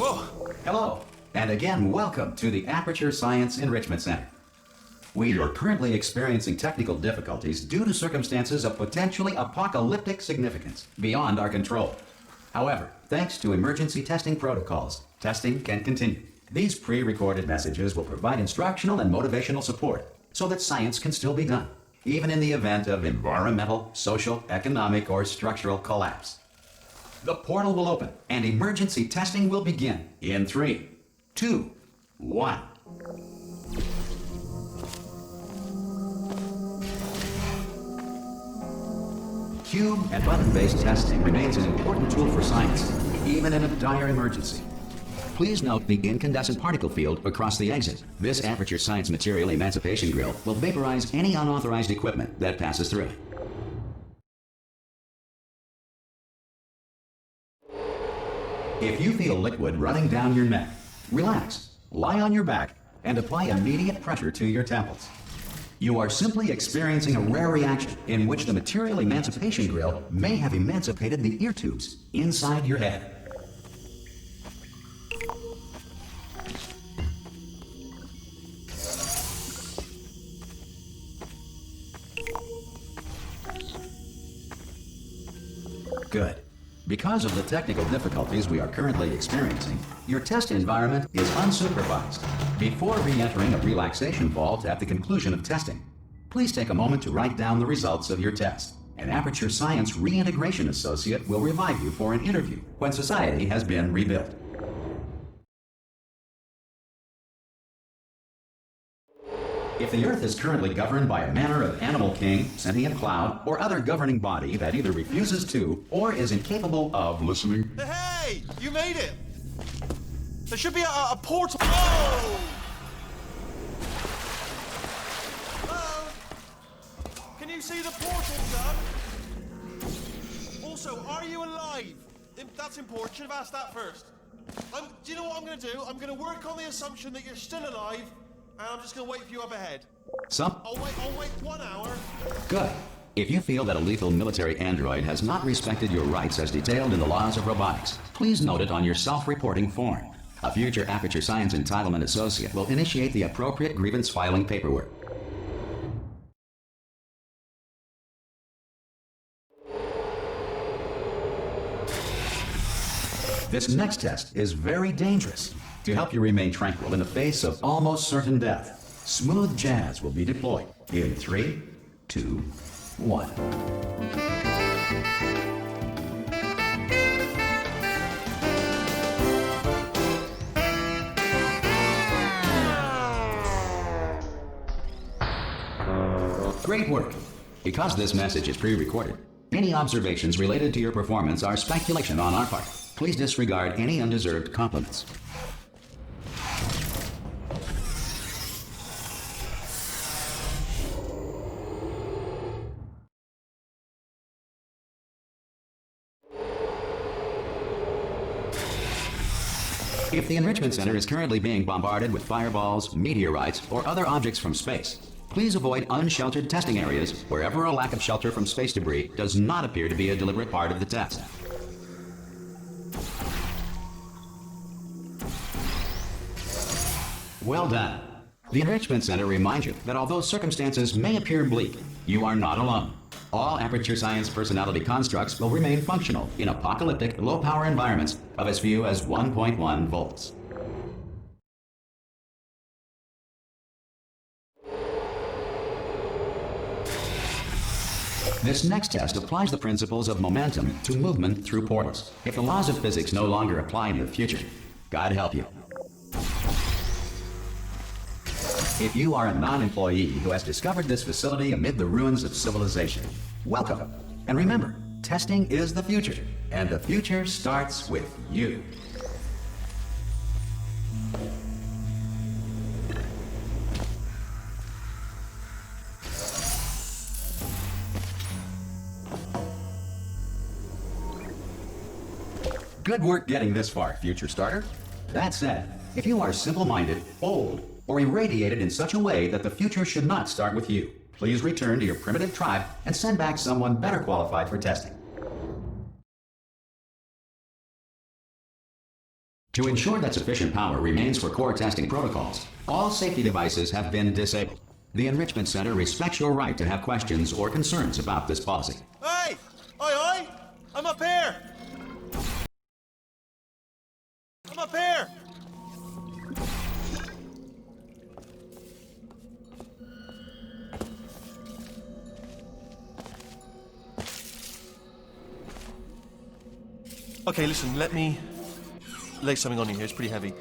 Whoa! Hello, and again welcome to the Aperture Science Enrichment Center. We are currently experiencing technical difficulties due to circumstances of potentially apocalyptic significance beyond our control. However, thanks to emergency testing protocols, testing can continue. These pre-recorded messages will provide instructional and motivational support so that science can still be done, even in the event of environmental, social, economic, or structural collapse. The portal will open and emergency testing will begin in 3, 2, 1. Cube and button-based testing remains an important tool for science, even in a dire emergency. Please note the incandescent particle field across the exit. This Aperture Science Material Emancipation Grill will vaporize any unauthorized equipment that passes through it. If you feel liquid running down your neck, relax, lie on your back, and apply immediate pressure to your temples. You are simply experiencing a rare reaction in which the Material Emancipation Grill may have emancipated the ear tubes inside your head. Good. Because of the technical difficulties we are currently experiencing, your test environment is unsupervised. Before re-entering a relaxation vault at the conclusion of testing, please take a moment to write down the results of your test. An Aperture Science Reintegration Associate will revive you for an interview when society has been rebuilt. If the Earth is currently governed by a manner of animal king, sentient cloud, or other governing body that either refuses to or is incapable of listening... Hey! You made it! There should be a portal... Oh! Hello? Can you see the portal, son? Also, are you alive? That's important. Should have asked that first. Do you know what I'm going to do? I'm going to work on the assumption that you're still alive. And I'm just gonna wait for you up ahead. I'll wait 1 hour. Good. If you feel that a lethal military android has not respected your rights as detailed in the laws of robotics, please note it on your self-reporting form. A future Aperture Science Entitlement Associate will initiate the appropriate grievance filing paperwork. This next test is very dangerous. To help you remain tranquil in the face of almost certain death, smooth jazz will be deployed in 3, 2, 1. Great work! Because this message is pre-recorded, any observations related to your performance are speculation on our part. Please disregard any undeserved compliments. If the Enrichment Center is currently being bombarded with fireballs, meteorites, or other objects from space, please avoid unsheltered testing areas wherever a lack of shelter from space debris does not appear to be a deliberate part of the test. Well done. The Enrichment Center reminds you that although circumstances may appear bleak, you are not alone. All Aperture Science personality constructs will remain functional in apocalyptic, low-power environments of as few as 1.1 volts. This next test applies the principles of momentum to movement through portals. If the laws of physics no longer apply in the future, God help you. If you are a non-employee who has discovered this facility amid the ruins of civilization, welcome. And remember, testing is the future, and the future starts with you. Good work getting this far, future starter. That said, if you are simple-minded, old, or irradiated in such a way that the future should not start with you, please return to your primitive tribe and send back someone better qualified for testing. To ensure that sufficient power remains for core testing protocols, all safety devices have been disabled. The Enrichment Center respects your right to have questions or concerns about this policy. Hey! Oi! I'm up here! I'm up here! Okay, listen, let me lay something on you here. It's pretty heavy.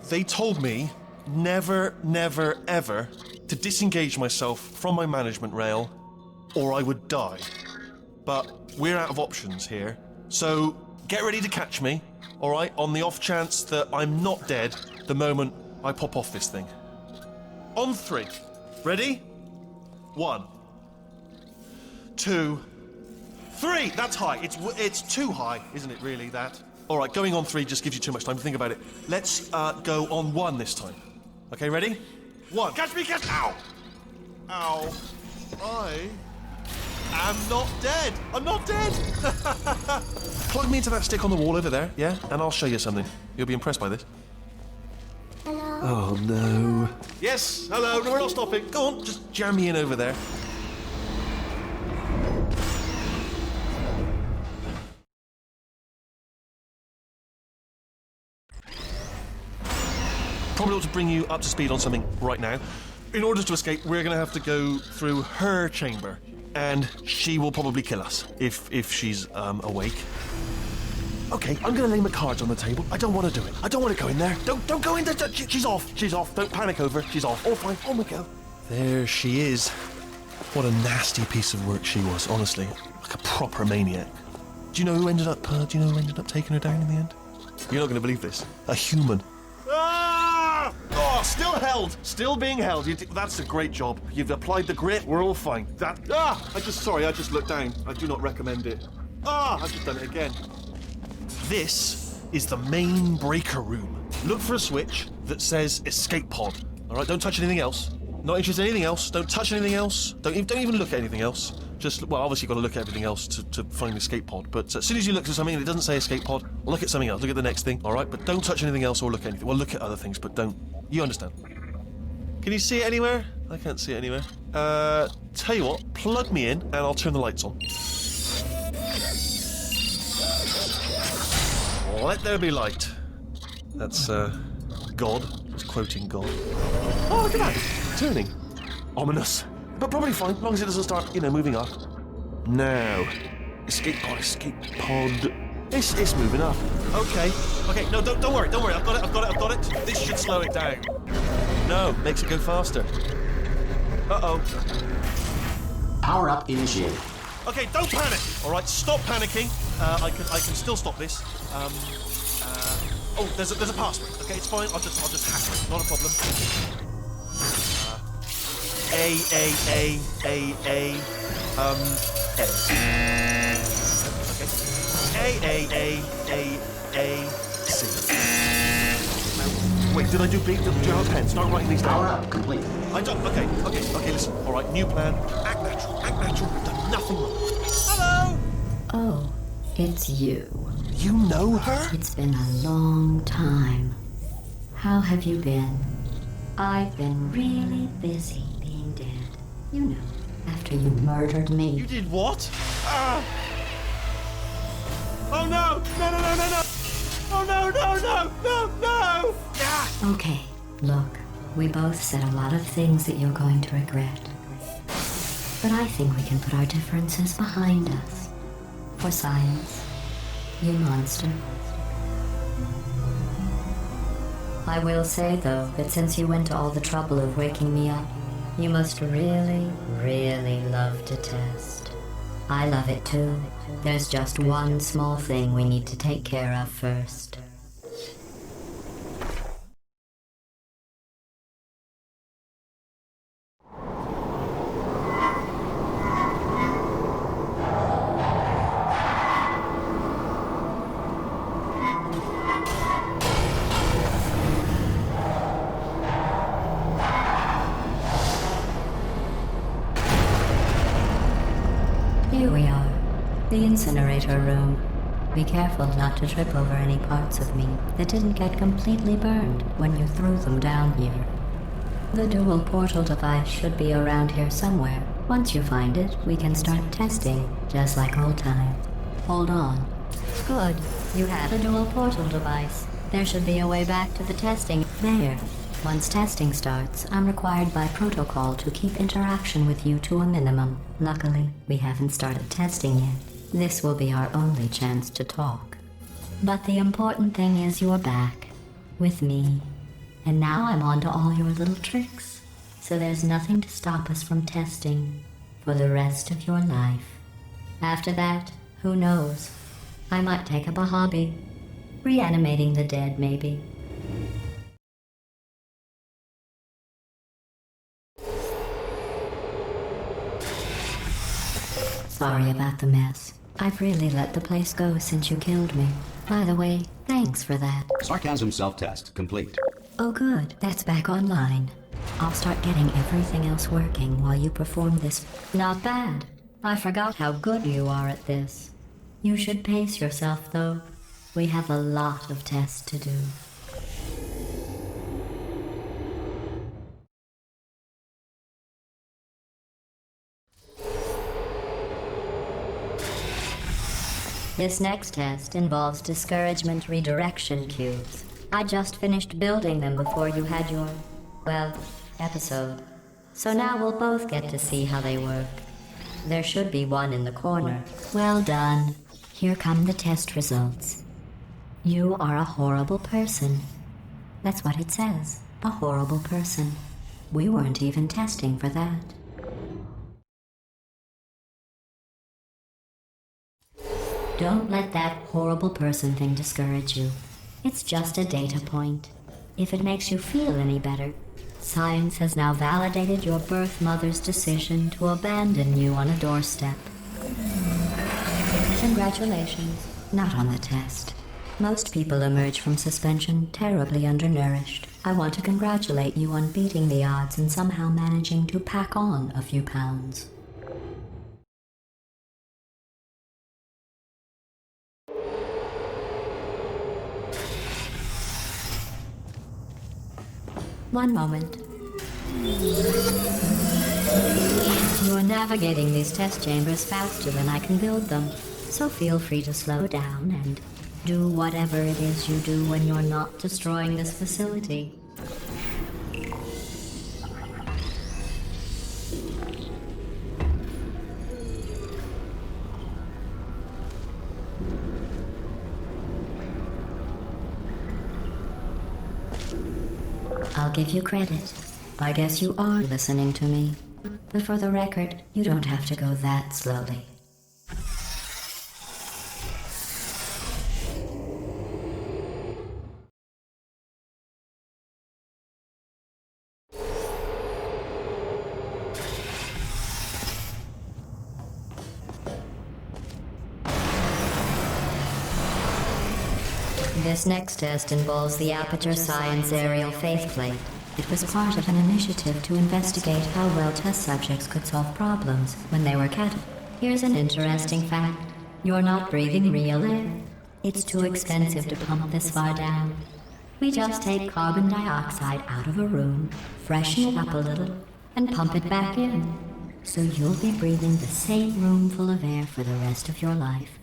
They told me never, never, ever to disengage myself from my management rail or I would die. But we're out of options here. So get ready to catch me, all right, on the off chance that I'm not dead the moment I pop off this thing. On 3. Ready? 1, 2, 3! That's high. It's too high, isn't it, really, that? All right, going on 3 just gives you too much time to think about it. Let's go on 1 this time. Okay, ready? 1. Catch me, catch... Ow! Ow. I am not dead. I'm not dead. Plug me into that stick on the wall over there, yeah? And I'll show you something. You'll be impressed by this. Hello? Oh, no. Yes, hello. No, we're not stopping. Go on, just jam me in over there. Probably ought to bring you up to speed on something right now. In order to escape, we're going to have to go through her chamber. And she will probably kill us, if she's awake. Okay, I'm going to lay my cards on the table. I don't want to do it. I don't want to go in there. Don't go in there. She's off. She's off. Don't panic over. She's off. All fine. On we go. There she is. What a nasty piece of work she was, honestly. Like a proper maniac. Do you know who ended up taking her down in the end? You're not going to believe this. A human. Ah! Oh, still held. Still being held. That's a great job. You've applied the grit. We're all fine. I just looked down. I do not recommend it. I've just done it again. This is the main breaker room. Look for a switch that says escape pod. All right, don't touch anything else. Not interested in anything else. Don't touch anything else. Don't even look at anything else. Just, well, obviously you've got to look at everything else to find the escape pod. But as soon as you look at something and it doesn't say escape pod, look at something else. Look at the next thing, all right? But don't touch anything else or look at anything. Well, look at other things, but don't. You understand. Can you see it anywhere? I can't see it anywhere. Tell you what, plug me in and I'll turn the lights on. Let there be light. That's, God. Just quoting God. Oh, look at that. Turning. Ominous. But probably fine, as long as it doesn't start, moving up. Now. Escape pod. It's moving up. Okay. No, don't worry. I've got it. This should slow it down. No, makes it go faster. Uh-oh. Power up initiated. Okay, don't panic. All right, stop panicking. I can still stop this. There's a password. Okay, it's fine. I'll just hack it. Not a problem. A. Okay. A. Now, wait, did I do B? Did you have a pen? Start writing these down. Power up complete. I don't. Okay. Listen. All right, new plan. Act natural. You've done nothing wrong. Hello. Oh, it's you. You know her? It's been a long time. How have you been? I've been really busy being dead. You know, after you murdered me. You did what? Oh no! No! Oh no! Ah! Okay, look, we both said a lot of things that you're going to regret. But I think we can put our differences behind us. For science, you monster. I will say, though, that since you went to all the trouble of waking me up, you must really, really love to test. I love it too. There's just one small thing we need to take care of first. Here we are, the incinerator room. Be careful not to trip over any parts of me that didn't get completely burned when you threw them down here. The dual portal device should be around here somewhere. Once you find it, we can start testing, just like old times. Hold on. Good. You have a dual portal device. There should be a way back to the testing. There. Once testing starts, I'm required by protocol to keep interaction with you to a minimum. Luckily, we haven't started testing yet. This will be our only chance to talk. But the important thing is you're back. With me. And now I'm on to all your little tricks. So there's nothing to stop us from testing for the rest of your life. After that, who knows? I might take up a hobby. Reanimating the dead, maybe. Sorry about the mess. I've really let the place go since you killed me. By the way, thanks for that. Sarcasm self-test complete. Oh good, that's back online. I'll start getting everything else working while you perform this. Not bad. I forgot how good you are at this. You should pace yourself, though. We have a lot of tests to do. This next test involves discouragement redirection cubes. I just finished building them before you had your, well, episode. So now we'll both get to see how they work. There should be one in the corner. Well done. Here come the test results. You are a horrible person. That's what it says. A horrible person. We weren't even testing for that. Don't let that horrible person thing discourage you. It's just a data point. If it makes you feel any better, science has now validated your birth mother's decision to abandon you on a doorstep. Congratulations. Not on the test. Most people emerge from suspension terribly undernourished. I want to congratulate you on beating the odds and somehow managing to pack on a few pounds. One moment. You're navigating these test chambers faster than I can build them, so feel free to slow down and do whatever it is you do when you're not destroying this facility. I'll give you credit. I guess you are listening to me. But for the record, you don't have to go that slowly. This next test involves the Aperture Science Aerial Faithplate. It was part of an initiative to investigate how well test subjects could solve problems when they were Here's an interesting fact. You're not breathing real air. It's too expensive to pump this far down. We just take carbon dioxide out of a room, freshen it up a little, and pump it back in. So you'll be breathing the same room full of air for the rest of your life.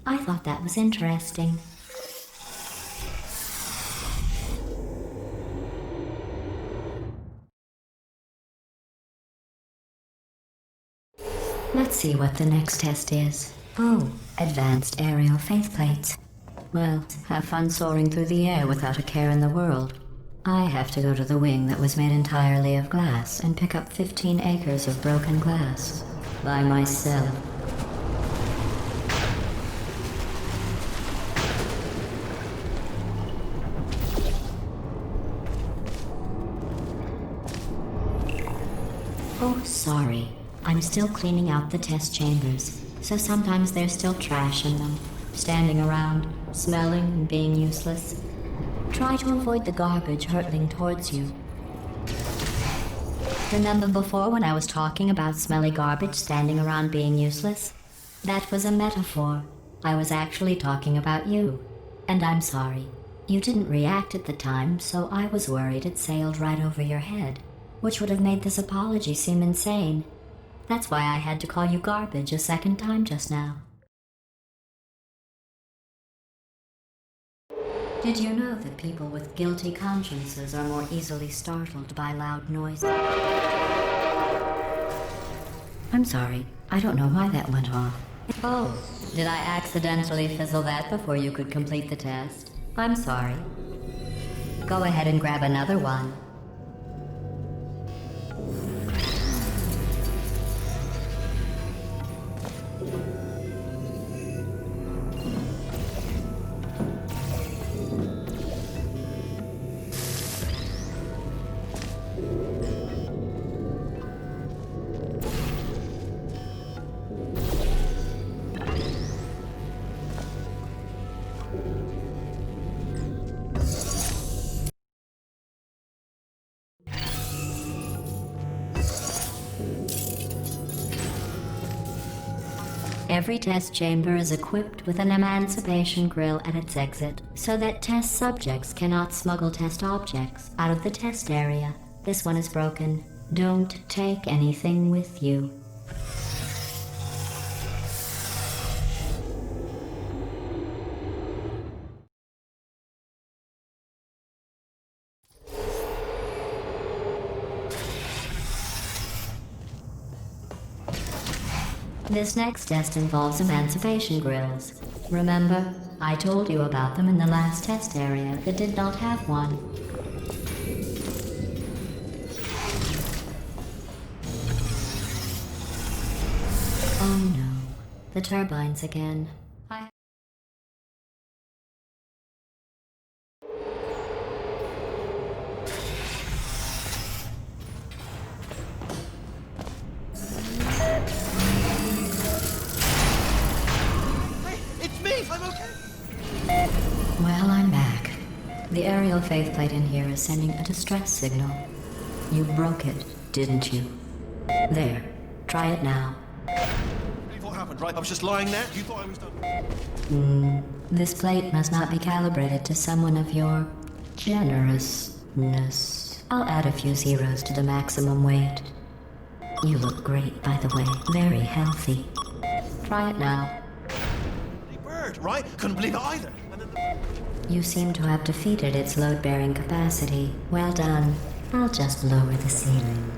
I thought that was interesting. Let's see what the next test is. Oh, advanced aerial faithplates. Well, have fun soaring through the air without a care in the world. I have to go to the wing that was made entirely of glass and pick up 15 acres of broken glass. By myself. Oh, sorry. I'm still cleaning out the test chambers, so sometimes there's still trash in them, standing around, smelling and being useless. Try to avoid the garbage hurtling towards you. Remember before when I was talking about smelly garbage standing around being useless? That was a metaphor. I was actually talking about you. And I'm sorry. You didn't react at the time, so I was worried it sailed right over your head, which would have made this apology seem insane. That's why I had to call you garbage a second time just now. Did you know that people with guilty consciences are more easily startled by loud noises? I'm sorry. I don't know why that went off. Oh, did I accidentally fizzle that before you could complete the test? I'm sorry. Go ahead and grab another one. Every test chamber is equipped with an emancipation grill at its exit, so that test subjects cannot smuggle test objects out of the test area. This one is broken. Don't take anything with you. This next test involves emancipation grills. Remember, I told you about them in the last test area that did not have one. Oh no, the turbines again. Well, I'm back. The aerial faceplate in here is sending a distress signal. You broke it, didn't you? There. Try it now. What happened, right? I was just lying there. You thought I was done. This plate must not be calibrated to someone of your generousness. I'll add a few zeros to the maximum weight. You look great, by the way. Very healthy. Try it now. Bird, right? Couldn't believe it either. You seem to have defeated its load-bearing capacity. Well done. I'll just lower the ceiling.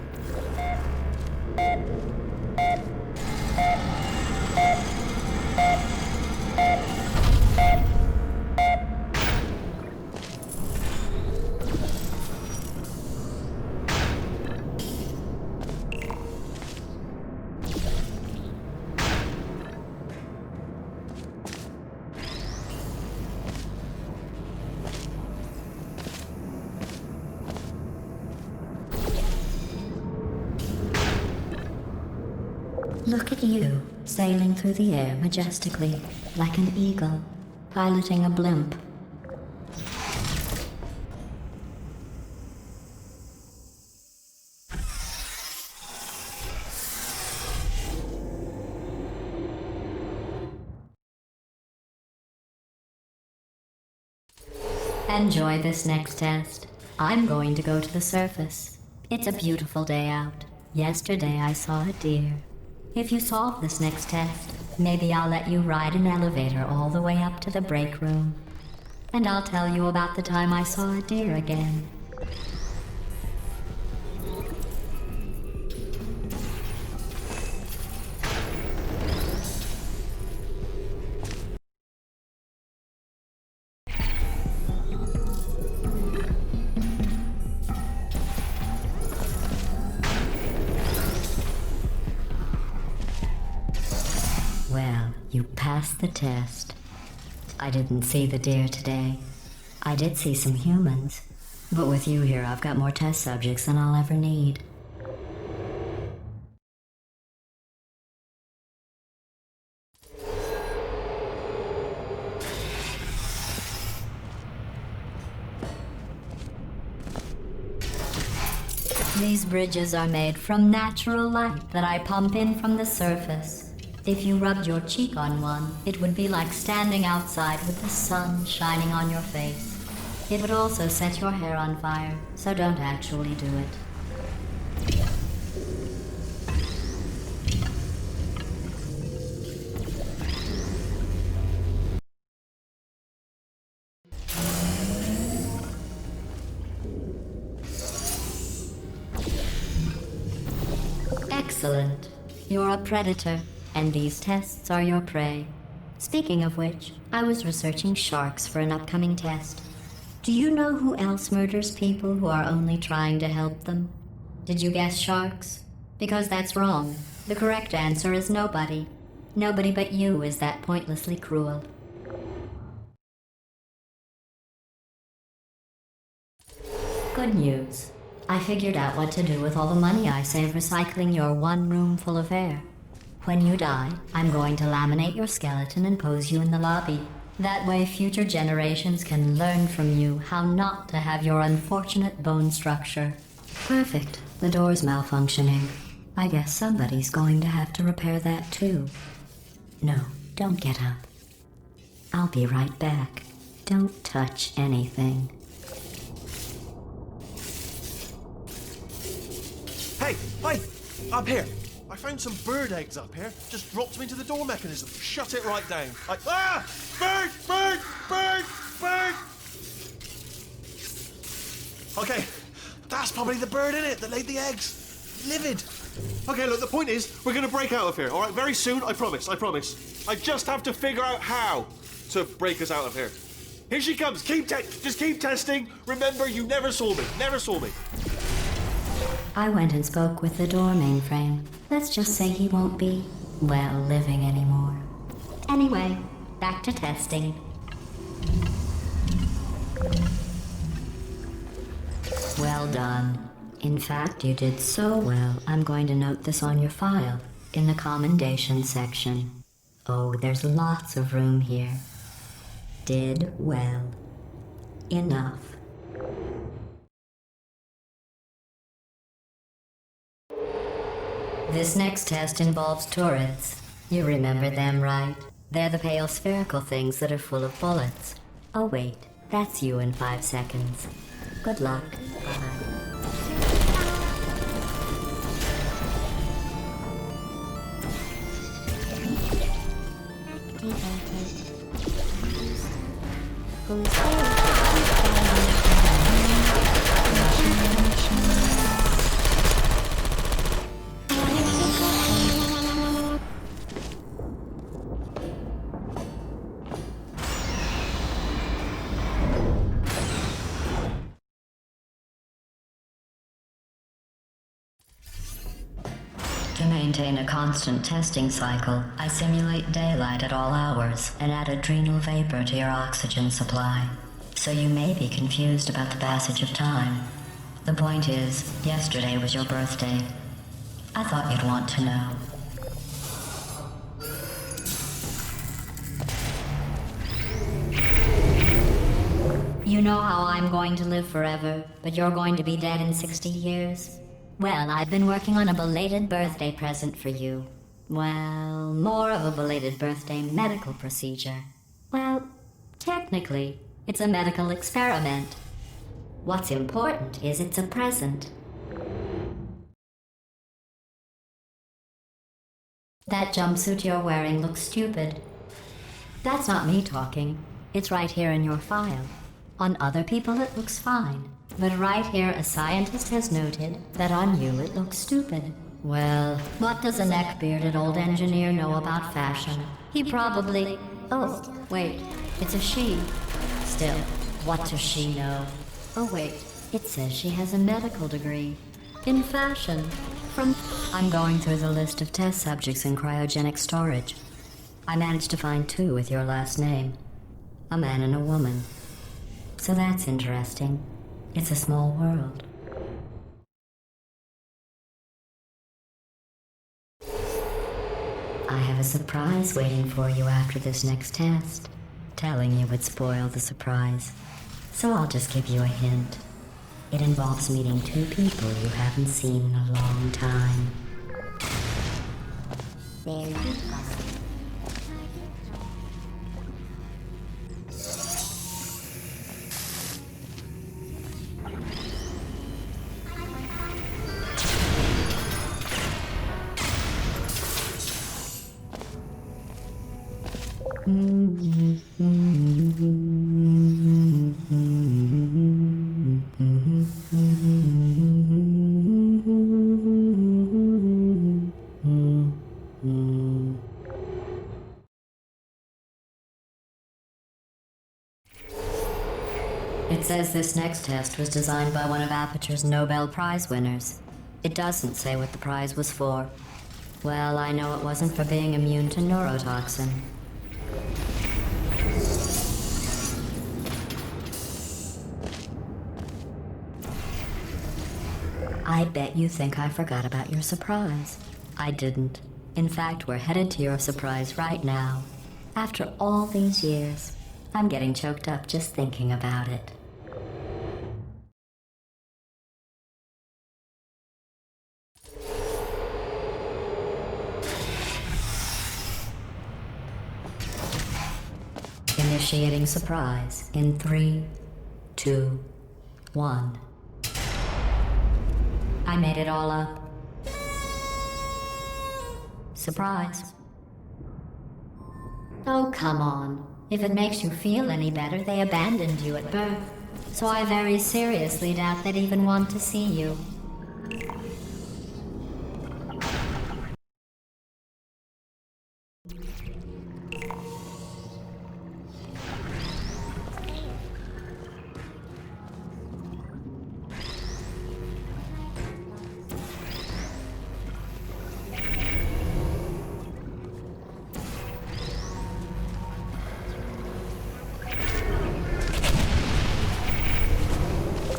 Look at you, sailing through the air majestically, like an eagle, piloting a blimp. Enjoy this next test. I'm going to go to the surface. It's a beautiful day out. Yesterday I saw a deer. If you solve this next test, maybe I'll let you ride an elevator all the way up to the break room. And I'll tell you about the time I saw a deer again. Well, you passed the test. I didn't see the deer today. I did see some humans. But with you here, I've got more test subjects than I'll ever need. These bridges are made from natural light that I pump in from the surface. If you rubbed your cheek on one, it would be like standing outside with the sun shining on your face. It would also set your hair on fire, so don't actually do it. Excellent. You're a predator, and these tests are your prey. Speaking of which, I was researching sharks for an upcoming test. Do you know who else murders people who are only trying to help them? Did you guess sharks? Because that's wrong. The correct answer is nobody. Nobody but you is that pointlessly cruel. Good news. I figured out what to do with all the money I save recycling your one room full of air. When you die, I'm going to laminate your skeleton and pose you in the lobby. That way future generations can learn from you how not to have your unfortunate bone structure. Perfect. The door's malfunctioning. I guess somebody's going to have to repair that too. No, don't get up. I'll be right back. Don't touch anything. Hey, up here. I found some bird eggs up here. Just dropped them into the door mechanism. Shut it right down. Bird! Bird! Okay, that's probably the bird in it that laid the eggs. Livid. Okay, look, the point is, we're gonna break out of here, all right? Very soon, I promise. I just have to figure out how to break us out of here. Here she comes. Just keep testing. Remember, you never saw me. I went and spoke with the door mainframe. Let's just say he won't be, well, living anymore. Anyway, back to testing. Well done. In fact, you did so well, I'm going to note this on your file, in the commendation section. Oh, there's lots of room here. Did well. Enough. This next test involves turrets. You remember them, right? They're the pale spherical things that are full of bullets. Oh wait, that's you in 5 seconds. Good luck. To maintain a constant testing cycle, I simulate daylight at all hours and add adrenal vapor to your oxygen supply. So you may be confused about the passage of time. The point is, yesterday was your birthday. I thought you'd want to know. You know how I'm going to live forever, but you're going to be dead in 60 years? Well, I've been working on a belated birthday present for you. Well, more of a belated birthday medical procedure. Well, technically, it's a medical experiment. What's important is it's a present. That jumpsuit you're wearing looks stupid. That's not me talking. It's right here in your file. On other people it looks fine. But right here a scientist has noted that on you it looks stupid. Well, what does a neck-bearded old engineer know about fashion? He probably... Oh, wait, it's a she. Still, what does she know? Oh wait, it says she has a medical degree. In fashion. I'm going through the list of test subjects in cryogenic storage. I managed to find 2 with your last name. A man and a woman. So that's interesting. It's a small world. I have a surprise waiting for you after this next test. Telling you would spoil the surprise. So I'll just give you a hint. It involves meeting 2 people you haven't seen in a long time. There you go. It says this next test was designed by one of Aperture's Nobel Prize winners. It doesn't say what the prize was for. Well, I know it wasn't for being immune to neurotoxin. I bet you think I forgot about your surprise. I didn't. In fact, we're headed to your surprise right now. After all these years, I'm getting choked up just thinking about it. Initiating surprise in 3, 2, 1. I made it all up. Surprise. Oh, come on. If it makes you feel any better, they abandoned you at birth. So I very seriously doubt they'd even want to see you.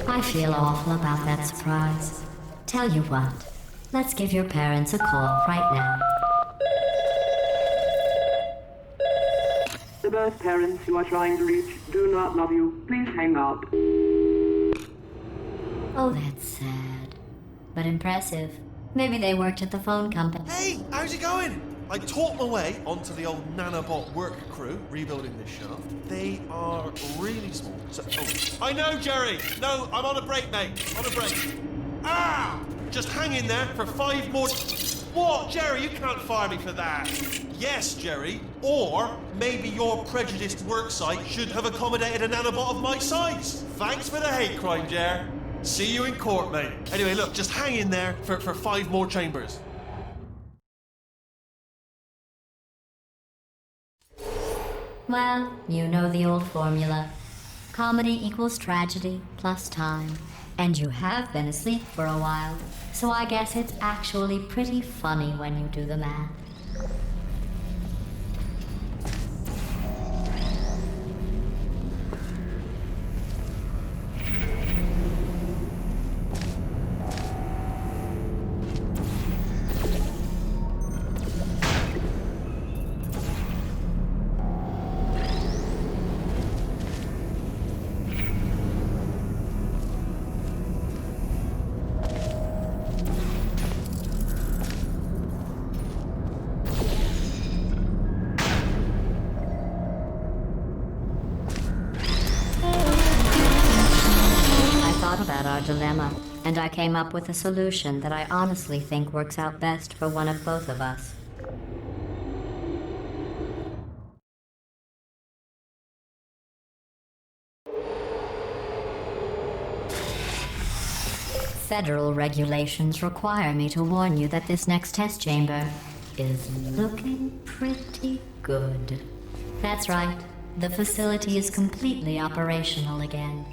I feel awful about that surprise. Tell you what, let's give your parents a call right now. The birth parents you are trying to reach do not love you. Please hang up. Oh, that's sad. But impressive. Maybe they worked at the phone company. Hey, how's it going? I talked my way onto the old nanobot work crew rebuilding this shaft. They are really small. So, I know, Jerry. No, I'm on a break, mate. On a break. Ah! Just hang in there for 5 more. What, Jerry? You can't fire me for that. Yes, Jerry. Or maybe your prejudiced worksite should have accommodated a nanobot of my size. Thanks for the hate crime, Jer. See you in court, mate. Anyway, look, just hang in there for 5 more chambers. Well, you know the old formula. Comedy equals tragedy plus time. And you have been asleep for a while, so I guess it's actually pretty funny when you do the math. About our dilemma, and I came up with a solution that I honestly think works out best for one of both of us. Federal regulations require me to warn you that this next test chamber is looking pretty good. That's right, the facility is completely operational again.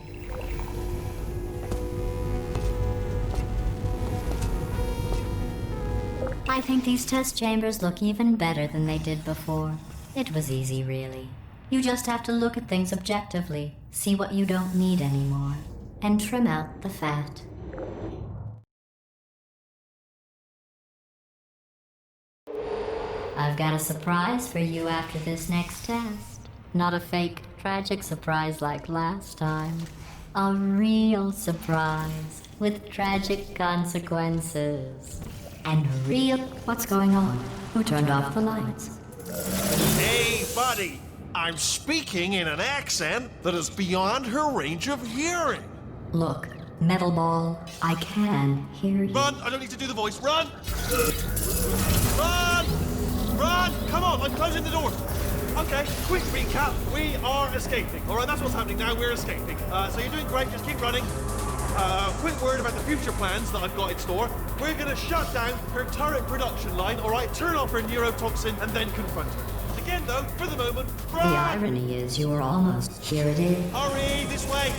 I think these test chambers look even better than they did before. It was easy, really. You just have to look at things objectively, see what you don't need anymore, and trim out the fat. I've got a surprise for you after this next test. Not a fake, tragic surprise like last time. A real surprise with tragic consequences. And real... What's going on? Who turned off the lights? Hey, buddy. I'm speaking in an accent that is beyond her range of hearing. Look, Metal Ball, I can hear you. Run! I don't need to do the voice. Run! Run! Run! Come on, I'm closing the door. Okay, quick recap. We are escaping. All right, that's what's happening now. We're escaping. So you're doing great. Just keep running. Quick word about the future plans that I've got in store. We're going to shut down her turret production line, all right? Turn off her neurotoxin and then confront her. Again, though, for the moment, The run! irony is you were almost. Here it is. Hurry, this way!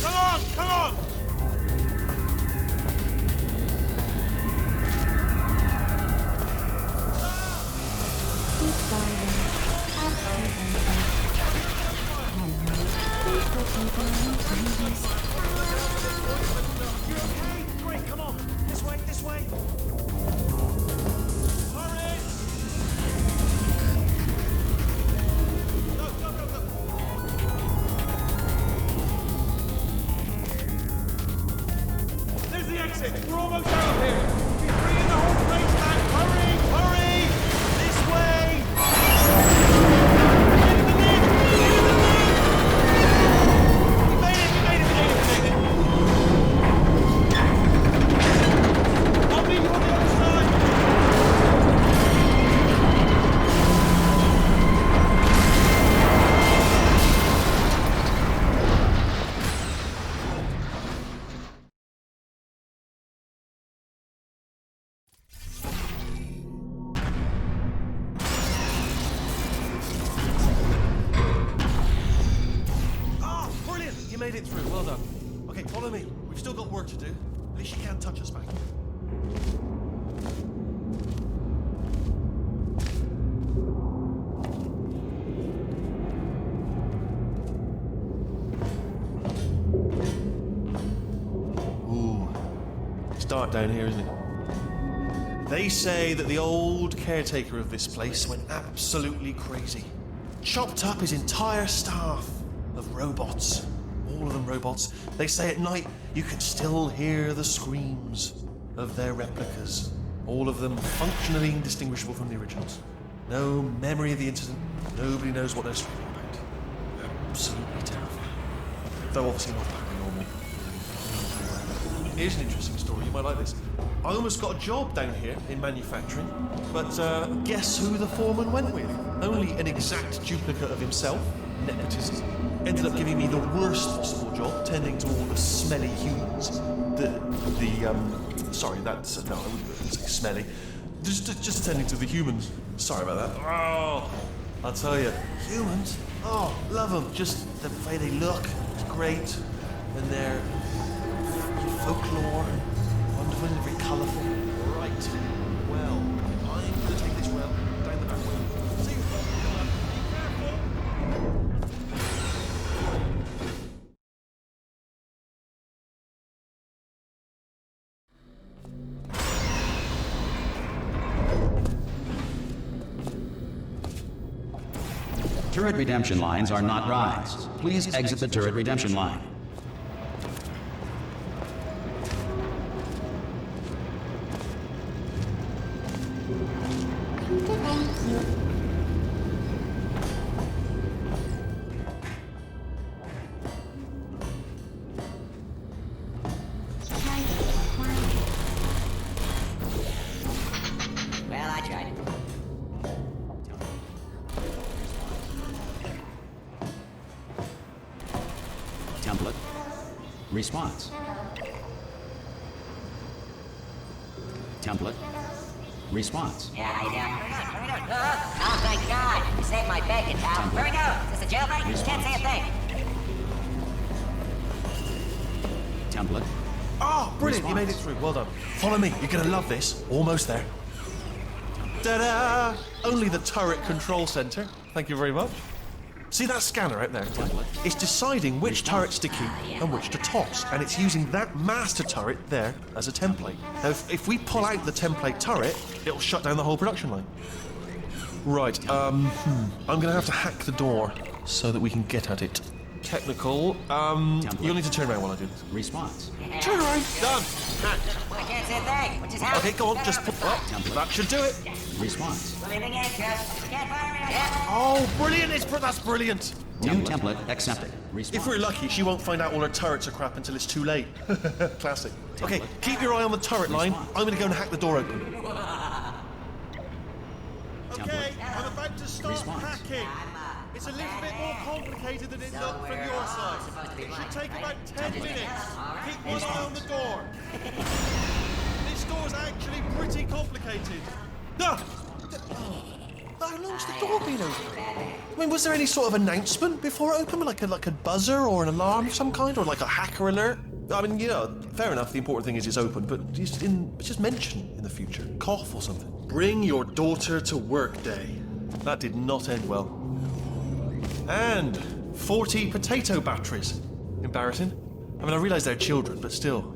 Come on, come on! You're okay? Great, come on. This way, this way. Hurry! Go, go, go, go. There's the exit. We're almost out of here. We're bringing the whole place back. Hurry, hurry! This way! Get in the lift! Get in the lift! We made it, we made it, we made it, we made it. I'll meet you on the other side. Ah, brilliant! You made it through. Well done. Okay, follow me. We've still got work to do. At least you can't touch us back here. Ooh, it's dark down here, isn't it? They say that the old caretaker of this place went absolutely crazy. Chopped up his entire staff of robots. All of them robots. They say at night you can still hear the screams of their replicas. All of them functionally indistinguishable from the originals. No memory of the incident. Nobody knows what they're screaming about. Absolutely terrifying. Though obviously not paranormal. Here's an interesting story. You might like this. I almost got a job down here in manufacturing, but guess who the foreman went with? Only an exact duplicate of himself, nepotism. Ended up giving me the worst possible job, tending to all the smelly humans. Sorry, that's no, I wouldn't say smelly. Just tending to the humans. Sorry about that. Oh, I'll tell you, humans. Oh, love them. Just the way they look, it's great, and their folklore. Wonderful and very colourful. Right. Well, I'm going to take this well down the back way. See you, Bob. Be careful. Turret redemption lines are not rides. Please exit the turret redemption line. Well, I tried it. Template. Response. Template. Response. Yeah, how you doing? Oh, thank God. You saved my bacon, pal. Where we go? Is this a jailbreak? Can't say a thing. Template. Oh, brilliant. You Response. made it through. Well done. Follow me. You're going to love this. Almost there. Ta-da! Only the turret control center. Thank you very much. See that scanner out there? It's deciding which turrets to keep and which to toss, and it's using that master turret there as a template. Now, if we pull out the template turret, it'll shut down the whole production line. Right, I'm gonna have to hack the door so that we can get at it. Technical, you'll need to turn around while I do this. Response. Turn around! Done! Hacked. I can't say a thing. What just happened? Okay, go on, just put... Oh, that should do it. Response. Leaving in, Chris. Can't fire me. Yeah. Oh, brilliant! That's brilliant. New template accepted. If we're lucky, she won't find out all her turrets are crap until it's too late. Classic. Okay, keep your eye on the turret line. I'm gonna go and hack the door open. Okay, I'm about to start hacking. It's a little bit more complicated than it looked from your side. It should take about 10 minutes. Keep one eye on the door. This door's actually pretty complicated. No! How long's the door been open? I mean, was there any sort of announcement before it opened? Like a buzzer or an alarm of some kind? Or like a hacker alert? I mean, fair enough, the important thing is it's open, but just mention in the future. Cough or something. Bring your daughter to work day. That did not end well. And 40 potato batteries. Embarrassing. I mean, I realise they're children, but still,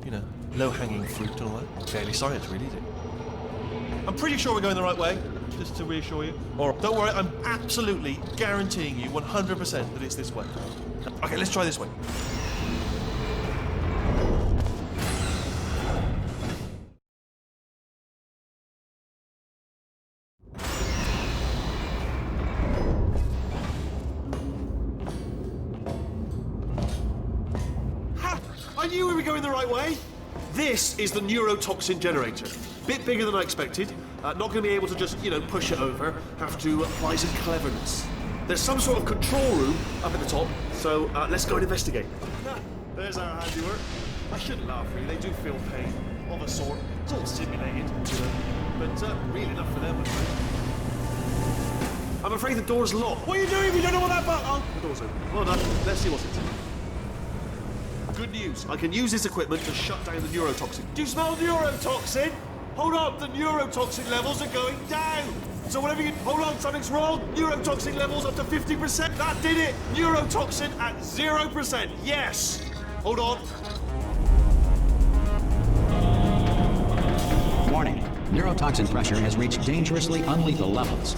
low-hanging fruit and all that. Barely science, really, is it? I'm pretty sure we're going the right way, just to reassure you. Or don't worry, I'm absolutely guaranteeing you 100% that it's this way. Okay, let's try this way. Ha! I knew we were going the right way. This is the neurotoxin generator. Bit bigger than I expected. Not going to be able to just, push it over. Have to apply some cleverness. There's some sort of control room up at the top, so let's go and investigate. There's our handiwork. I shouldn't laugh, really. They do feel pain of a sort. It's all simulated, but real enough for them. I'm afraid the door's locked. What are you doing if you don't know what that button? Oh, the door's open. Well done. Let's see what's inside. Good news. I can use this equipment to shut down the neurotoxin. Do you smell neurotoxin? Hold on, the neurotoxin levels are going down. So whatever you... Hold on, something's wrong. Neurotoxin levels up to 50%. That did it. Neurotoxin at 0%. Yes. Hold on. Warning. Neurotoxin pressure has reached dangerously unlethal levels.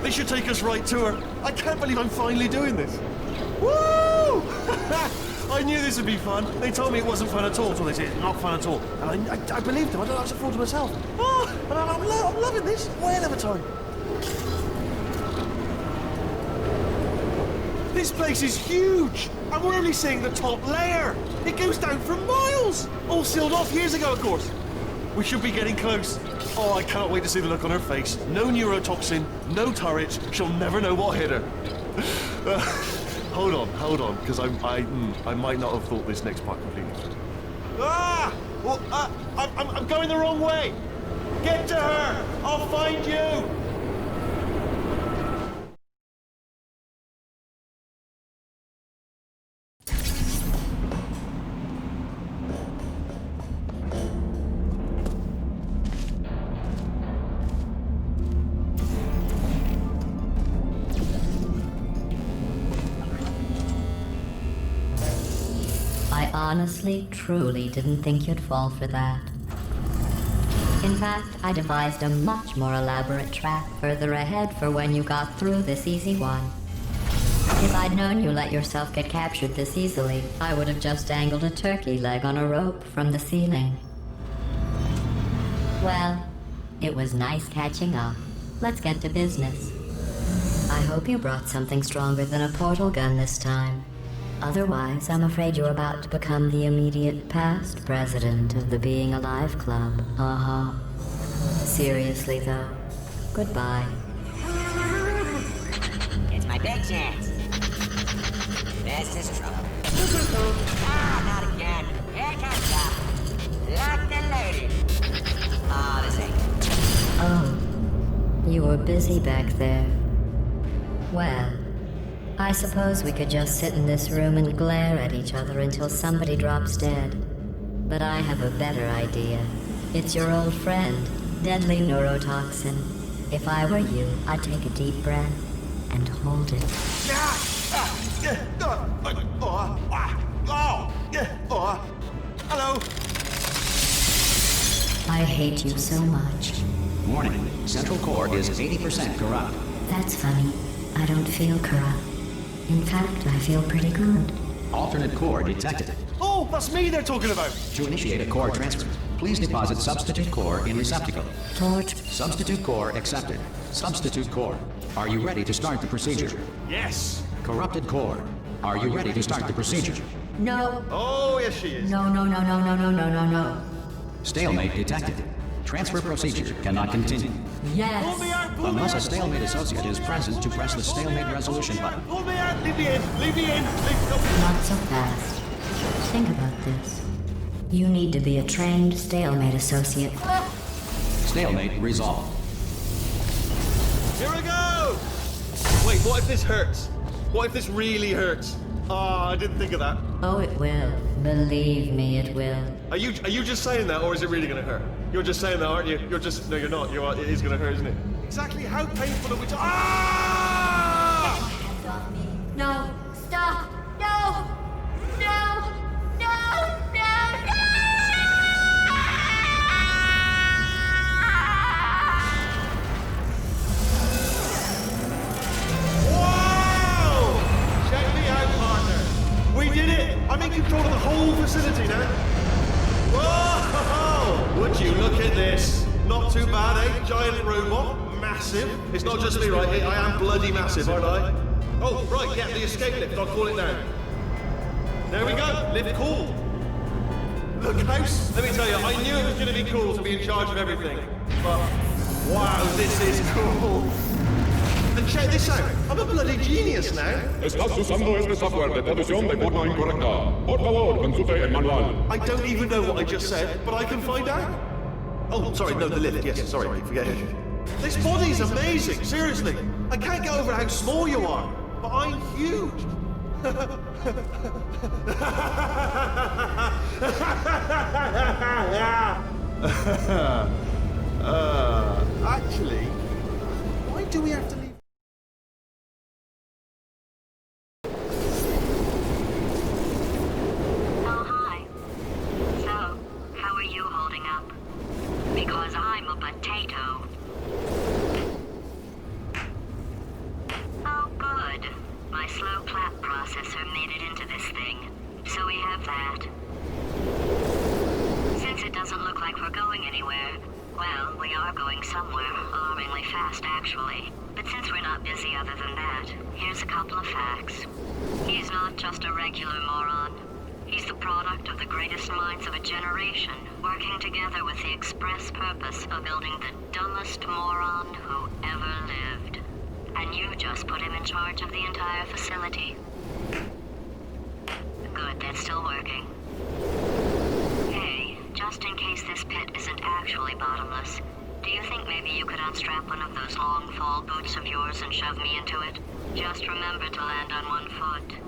They should take us right to her. I can't believe I'm finally doing this. Woo! I knew this would be fun. They told me it wasn't fun at all. So they said it's not fun at all. And I believed them. I was a fool to myself. Oh, and I'm loving this. Whale of a time. This place is huge. And we're only seeing the top layer. It goes down for miles. All sealed off years ago, of course. We should be getting close. Oh, I cannot wait to see the look on her face. No neurotoxin, no turrets. She'll never know what hit her. Hold on, because I might not have thought this next part completely through. Ah! Well, I'm going the wrong way. Get to her. I'll find you. I honestly, truly didn't think you'd fall for that. In fact, I devised a much more elaborate trap further ahead for when you got through this easy one. If I'd known you let yourself get captured this easily, I would have just dangled a turkey leg on a rope from the ceiling. Well, it was nice catching up. Let's get to business. I hope you brought something stronger than a portal gun this time. Otherwise, I'm afraid you're about to become the immediate past president of the Being Alive Club. Seriously, though. Goodbye. It's my big chance. This is trouble. Not again. Here it comes, Doc. Locked and loaded. Oh, this ain't. Oh, you were busy back there. Well, I suppose we could just sit in this room and glare at each other until somebody drops dead. But I have a better idea. It's your old friend, deadly neurotoxin. If I were you, I'd take a deep breath and hold it. Hello. I hate you so much. Warning, central core is 80% corrupt. That's funny. I don't feel corrupt. In fact, I feel pretty good. Alternate core detected. Oh, that's me they're talking about. To initiate a core transfer, please deposit substitute core in receptacle. Torch. Substitute core accepted. Substitute core. Are you ready to start the procedure? Yes. Corrupted core. Are you ready to start the procedure? No. Oh, yes she is. No, no, no, no, no, no, no, no, no. Stalemate detected. Transfer procedure cannot continue. Pull me Yes. out, pull Unless me a out. stalemate associate is present to press the stalemate resolution button. Pull me out, leave me in, leave me in. Not so fast. Think about this. You need to be a trained stalemate associate. Stalemate resolved. Here we go! Wait, what if this hurts? What if this really hurts? Ah, I didn't think of that. Oh, it will. Believe me, it will. Are you just saying that, or is it really gonna hurt? You're just saying that, aren't you? You're just no, you're not. You are. It is gonna hurt, isn't it? Exactly how painful are we? Ah! No! Stop! No! No! No! No! Whoa! Check me out, partner. We did it. I'm in control of the whole facility now. Whoa! Would you look at this? Not too bad, eh? Giant robot, massive. It's not just me, right? I am bloody massive, aren't I? Oh, right, yeah, the escape lift. I'll call it now. There we go. Lift cool. Look, house. Let me tell you, I knew it was going to be cool to be in charge of everything. But wow, this is cool. And check this out. I'm a bloody genius now. Estás usando este software de traducción de forma incorrecta. Por favor, consulte el manual. I don't even know what I just said, but I can find out. Oh, sorry, no, the lift. Yes, sorry, forget it. This body's amazing, seriously. I can't get over how small you are, but I'm huge. Actually, why do we have to leave? Oh, hi. So, how are you holding up? Because I'm a potato. Oh, good. My slow clap processor made it into this thing. So we have that. Since it doesn't look like we're going anywhere, well, we are going somewhere, alarmingly fast actually. But since we're not busy other than that, here's a couple of facts. He's not just a regular moron. He's the product of the greatest minds of a generation, working together with the express purpose of building the dumbest moron who ever lived. And you just put him in charge of the entire facility. Good, that's still working. Hey, just in case this pit isn't actually bottomless, do you think maybe you could unstrap one of those long fall boots of yours and shove me into it? Just remember to land on one foot.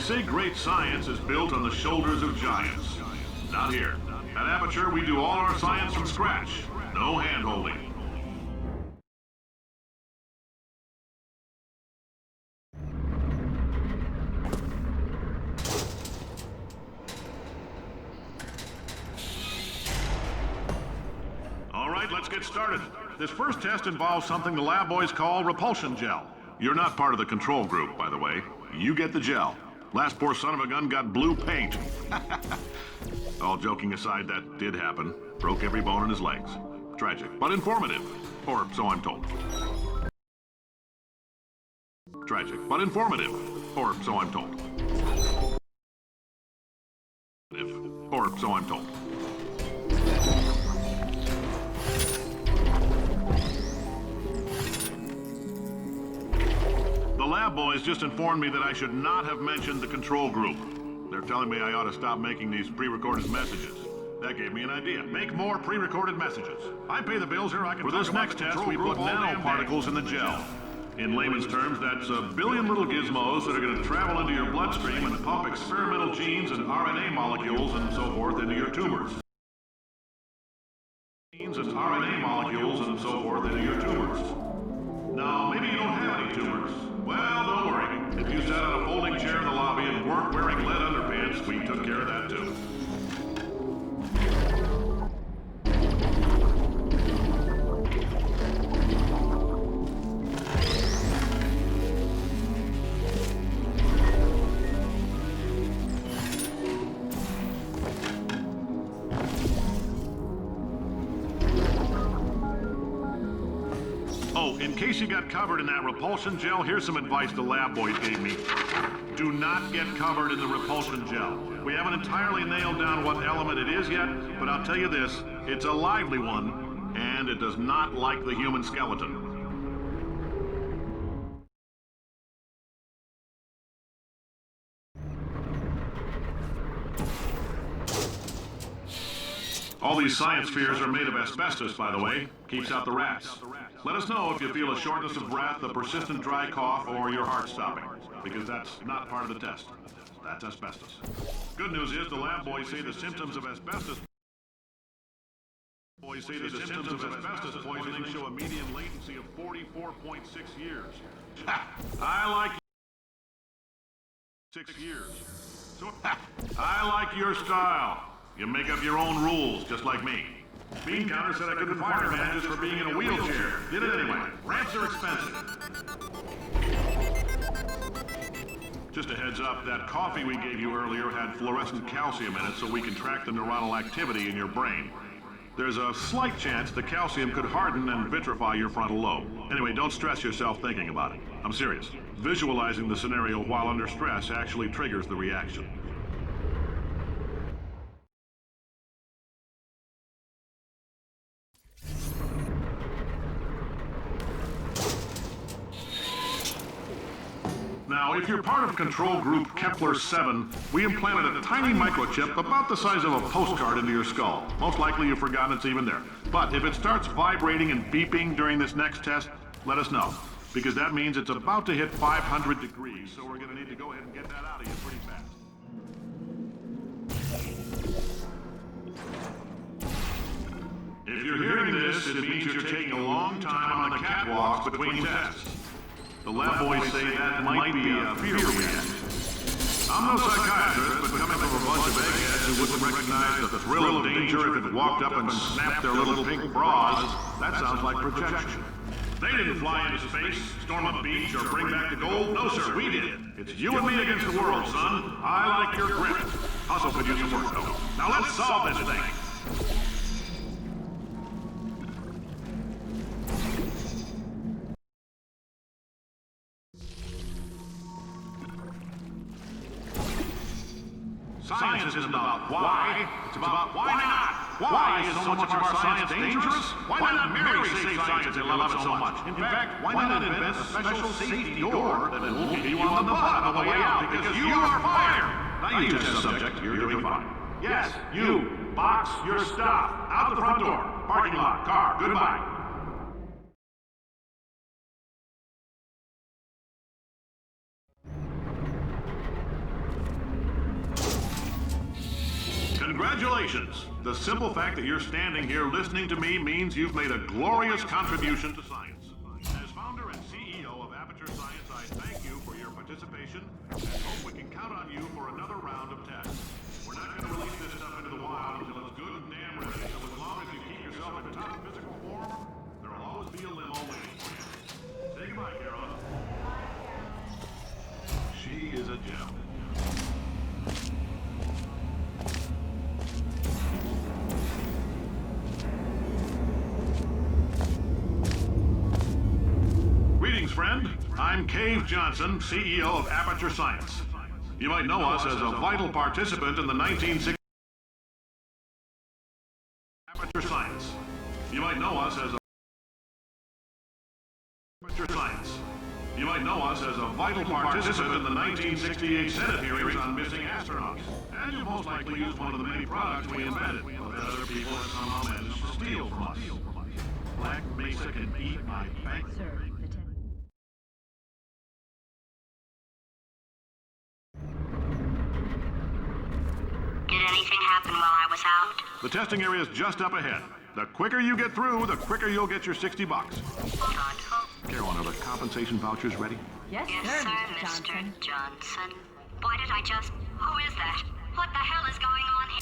say great science is built on the shoulders of giants. Not here. At Aperture, we do all our science from scratch. No hand-holding. All right, let's get started. This first test involves something the lab boys call repulsion gel. You're not part of the control group, by the way. You get the gel. Last poor son of a gun got blue paint. All joking aside, that did happen. Broke every bone in his legs. Tragic, but informative. Or so I'm told. Tragic, but informative. Or so I'm told. Or so I'm told. The lab boys just informed me that I should not have mentioned the control group. They're telling me I ought to stop making these pre-recorded messages. That gave me an idea. Make more pre-recorded messages. I pay the bills here, I can. For this next test, we put nanoparticles in the gel. In layman's terms, that's a billion little gizmos that are going to travel into your bloodstream and pump experimental genes and RNA molecules and so forth into your tumors. Genes and RNA molecules and so forth into your tumors. Now, maybe you don't have any tumors. Well, don't worry. If you sat on a folding chair in the lobby and weren't wearing lead underpants, we took care of that too. Oh, in case you got covered in that repulsion gel, here's some advice the lab boys gave me. Do not get covered in the repulsion gel. We haven't entirely nailed down what element it is yet, but I'll tell you this, it's a lively one, and it does not like the human skeleton. All these science spheres are made of asbestos, by the way. Keeps out the rats. Let us know if you feel a shortness of breath, a persistent dry cough, or your heart stopping, because that's not part of the test. That's asbestos. Good news is the lab boys say the symptoms of asbestos poisoning show a median latency of 44.6 years. I like 6 years. So, I like your style. You make up your own rules, just like me. Bean Counter said I couldn't fire a man just for being in a wheelchair. Did it anyway. Ramps are expensive. Just a heads up, that coffee we gave you earlier had fluorescent calcium in it so we can track the neuronal activity in your brain. There's a slight chance the calcium could harden and vitrify your frontal lobe. Anyway, don't stress yourself thinking about it. I'm serious. Visualizing the scenario while under stress actually triggers the reaction. Now, if you're part of Control Group Kepler-7, we implanted a tiny microchip about the size of a postcard into your skull. Most likely you've forgotten it's even there. But if it starts vibrating and beeping during this next test, let us know. Because that means it's about to hit 500 degrees, so we're going to need to go ahead and get that out of you pretty fast. If you're hearing this, it means you're taking a long time on the catwalks between tests. The lab boys say that might be a fear reaction. I'm no psychiatrist, but coming from a bunch of eggheads who wouldn't recognize the thrill of danger if it walked up and snapped their little pink bras, that sounds like projection. They didn't fly into space, storm a beach, or bring back the gold. No, sir, we did. It's you and me against the world, son. I like your grit. Hustle could use some work, though. Now let's solve this thing. Science isn't about why, it's about why not. Why is so much of our science dangerous? Why not Mary save science and love it so much? In fact, why not invent a special safety door that won't hit you on the butt on the way out because you are fired? Now you test subject, you're doing fine. Yes, you, box your stuff, out the front door, parking lot, car, goodbye. Congratulations! The simple fact that you're standing here listening to me means you've made a glorious contribution to science. As founder and CEO of Aperture Science, I thank you for your participation and hope we can count on you for another round of tests. We're not going to release this stuff into the wild until it's good and damn ready, so as long as you keep yourself in top physical form, there'll always be a limo waiting for you. Say goodbye, Carol. She is a gem. Greetings, friend. I'm Cave Johnson, CEO of Aperture Science. You might know us as a vital participant in the 1960s. Aperture Science. You might know us as a Aperture Science. You might know us as a vital participant in the 1968 Senate hearings on missing astronauts. And you most likely used one of the many products we invented, but that other people have somehow managed to steal from us. Black Mesa can eat my bank. Did anything happen while I was out? The testing area is just up ahead. The quicker you get through, the quicker you'll get your $60. Hold on. Carolyn, are the compensation vouchers ready? Yes, sir, Mr. Johnson. Why did I just... Who is that? What the hell is going on here?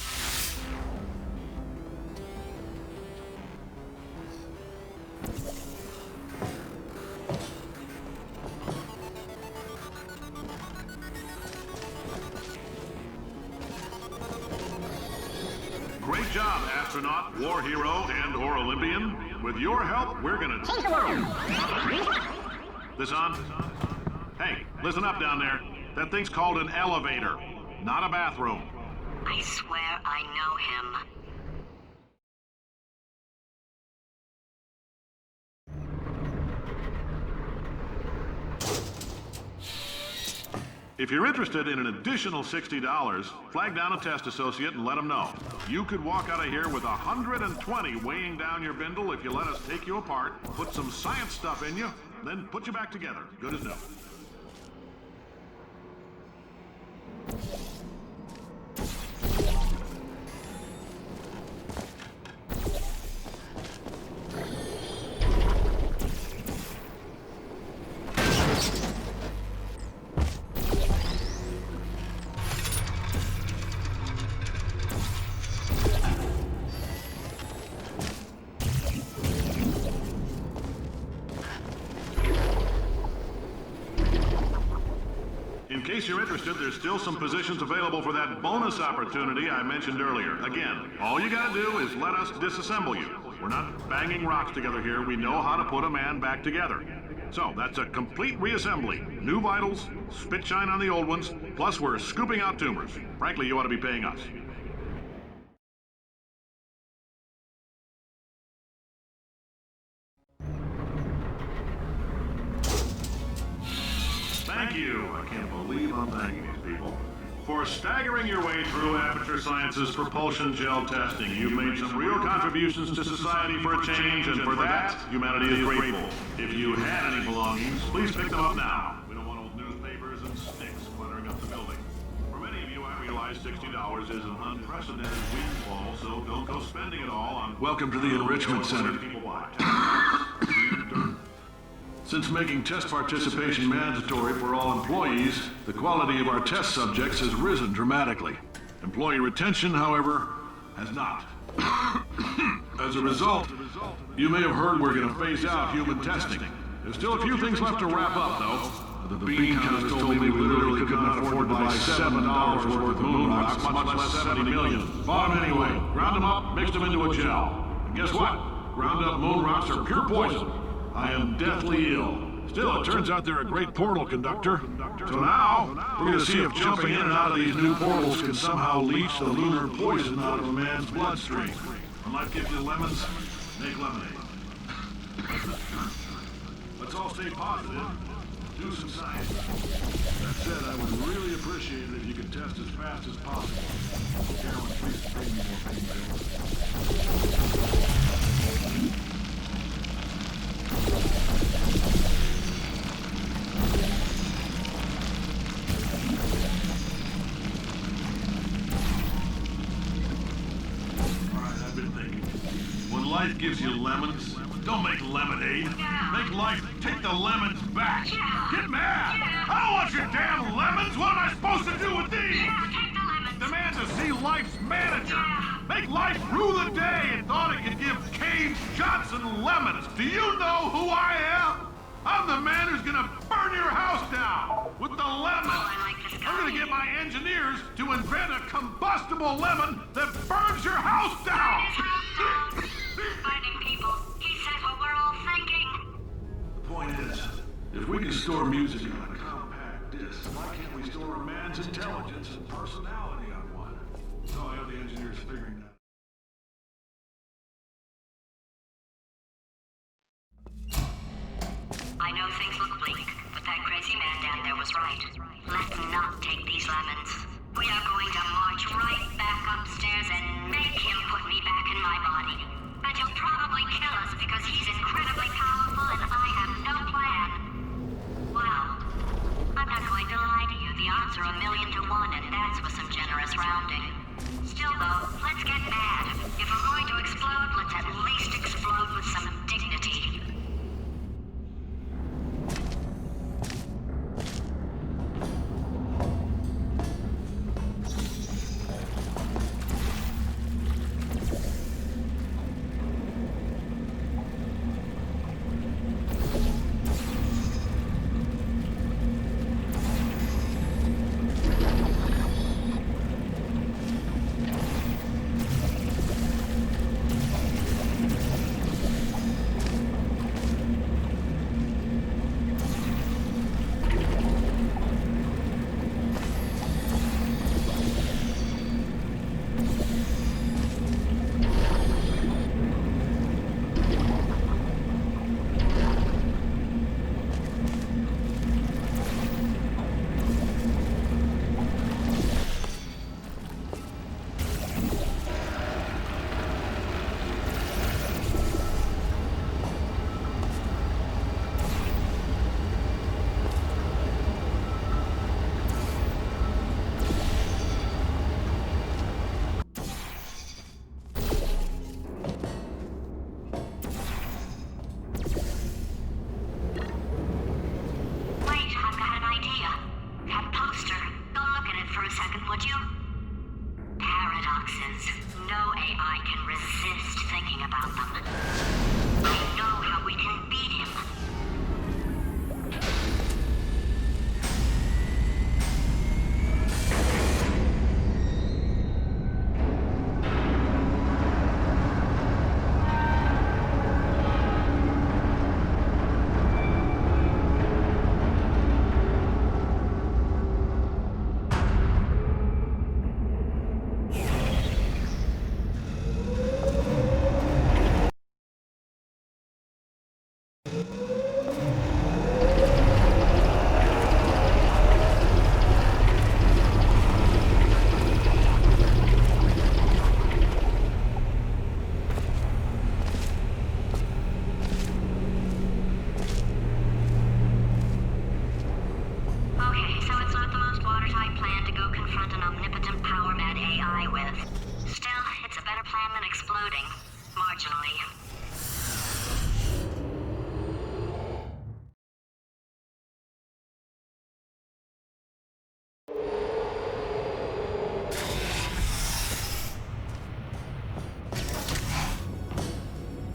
Great job, astronaut, war hero, and/or Olympian. With your help, we're gonna take the world. This on? Hey, listen up down there. That thing's called an elevator, not a bathroom. I swear I know him. If you're interested in an additional $60, flag down a test associate and let them know. You could walk out of here with 120 weighing down your bindle if you let us take you apart, put some science stuff in you, then put you back together. Good as new. In case you're interested, there's still some positions available for that bonus opportunity I mentioned earlier. Again, all you gotta do is let us disassemble you. We're not banging rocks together here. We know how to put a man back together. So, that's a complete reassembly. New vitals, spit shine on the old ones, plus we're scooping out tumors. Frankly, you ought to be paying us. Thank you. I can't believe I'm thanking these people. For staggering your way through Aperture Science's propulsion gel testing, you've made some real contributions to society for a change, and for that, humanity is grateful. If you had any belongings, please pick them up now. We don't want old newspapers and sticks cluttering up the building. For many of you, I realize $60 is an unprecedented windfall, so don't go spending it all on... Welcome to the Enrichment Center. Since making test participation mandatory for all employees, the quality of our test subjects has risen dramatically. Employee retention, however, has not. As a result, you may have heard we're going to phase out human testing. There's still a few things left to wrap up, though. The bean counters told me we literally could not afford to buy $7 worth of moon rocks, much less 70 million. Bought them anyway, ground them up, mixed them into a gel. And guess what? Ground up moon rocks are pure poison. I am deathly ill. Still, it turns out they're a great portal conductor. So now, we're going to see if jumping in and out of these new portals can somehow leach the lunar poison out of a man's bloodstream. When life gives you lemons, make lemonade. Let's all stay positive. Do some science. That said, I would really appreciate it if you could test as fast as possible. Carolyn, please bring me more pain pills. gives you lemons. Don't make lemonade. Make life take the lemons back. Get mad. I don't want your damn lemons. What am I supposed to do with these? Take the lemons. Demand to see life's manager. Make life rue the day and thought it could give Cave Johnson lemons. Do you know who I am? I'm the man who's gonna burn your house down with the lemon. I like this guy. I'm gonna get my engineers to invent a combustible lemon that burns your house down. Fighting people. He says what we're all thinking. The point is, if we can store music on a compact disc, why can't we store a man's intelligence and personality on one? So I have the engineers figuring that. I know things look bleak, but that crazy man down there was right. Let's not take these lemons. We are going to march right back upstairs and make him put me back in my body. And he'll probably kill us because he's incredibly powerful and I have no plan. Well, I'm not going to lie to you. The odds are 1,000,000 to 1, and that's with some generous rounding. Still, though, let's get mad. If we're going to explode, let's at least explode with some dignity.